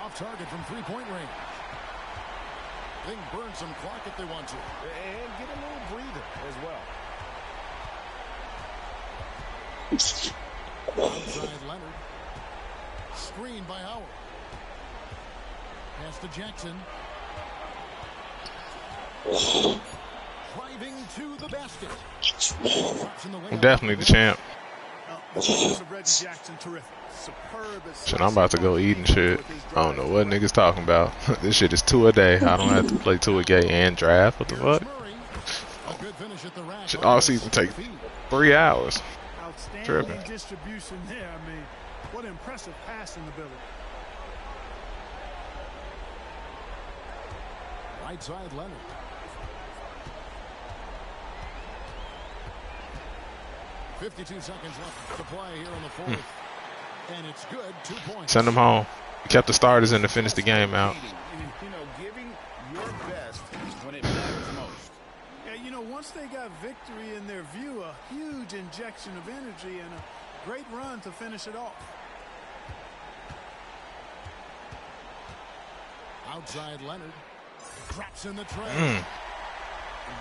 B: Off target from 3-point range. They can burn some clock if they want to.
C: And get a little breather as well.
B: Outside Leonard. Screen by Howard. Pass to Jackson. Driving to the basket.
A: I'm definitely the champ.
D: Reggie Jackson, terrific. Superb.
A: Shit, I'm about to go eat and shit. I don't know what niggas talking about. This shit is 2 a day. I don't have to play 2 a day and draft. What the fuck? Shit, all season take 3 hours.
D: Outstanding
A: Tripping.
D: distribution there. I mean, what impressive passing ability.
B: Right side Leonard. .52 seconds left to play here in the 4th. And it's good. 2 points.
A: Send them home. We kept the starters in to finish the game out.
C: You know, giving your best when it matters most.
D: Yeah, you know, once they got victory in their view, a huge injection of energy and a great run to finish it off.
B: Outside Leonard. Drops in the tray.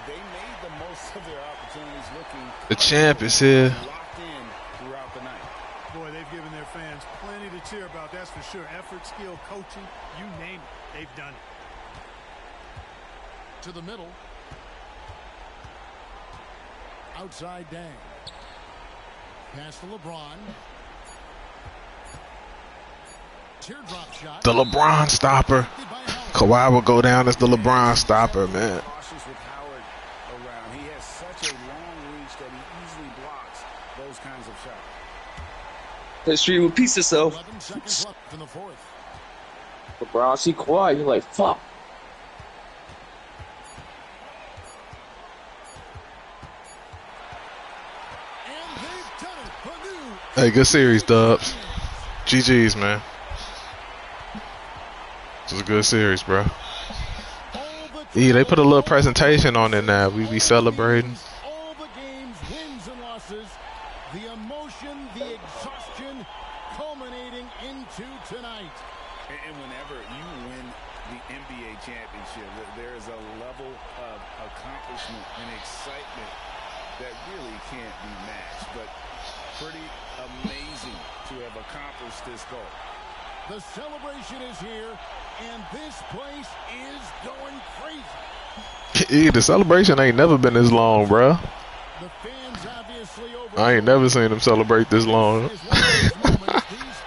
C: They made the most of their opportunities looking.
A: The champ is here.
C: Locked in throughout the night.
D: Boy, they've given their fans plenty to cheer about, that's for sure. Effort, skill, coaching, you name it, they've done it.
B: To the middle. Outside Dang. Pass to LeBron. Teardrop shot.
A: The LeBron stopper. Kawhi will go down as the LeBron stopper, man.
C: Cautious with Howard around. He has such a long reach that he easily blocks those kinds of shots.
E: History repeats itself.
B: 11 seconds left in the fourth.
E: LeBron see Kawhi, you're like, fuck.
B: And they've done it for new.
A: Hey, good series, Dubs. GG's, man. This was a good series, bro. Yeah, they put a little presentation on it now. We be celebrating.
B: All the games, wins and losses, the emotion, the exhaustion, culminating into tonight.
C: And whenever you win the NBA championship, there is a level of accomplishment and excitement that really can't be matched. But pretty amazing to have accomplished this goal.
B: The celebration is here, and this place is going crazy.
A: The celebration ain't never been this long, bro.
B: The fans obviously over.
A: I ain't never seen them celebrate this long.
B: These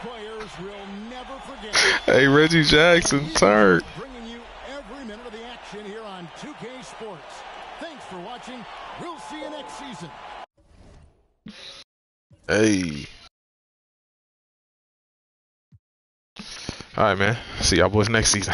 B: players will never forget.
A: Hey, Reggie Jackson, turn.
B: Bringing you every minute of the action here on 2K Sports. Thanks for watching. We'll see you next season.
A: Hey. All right, man. See y'all boys next season.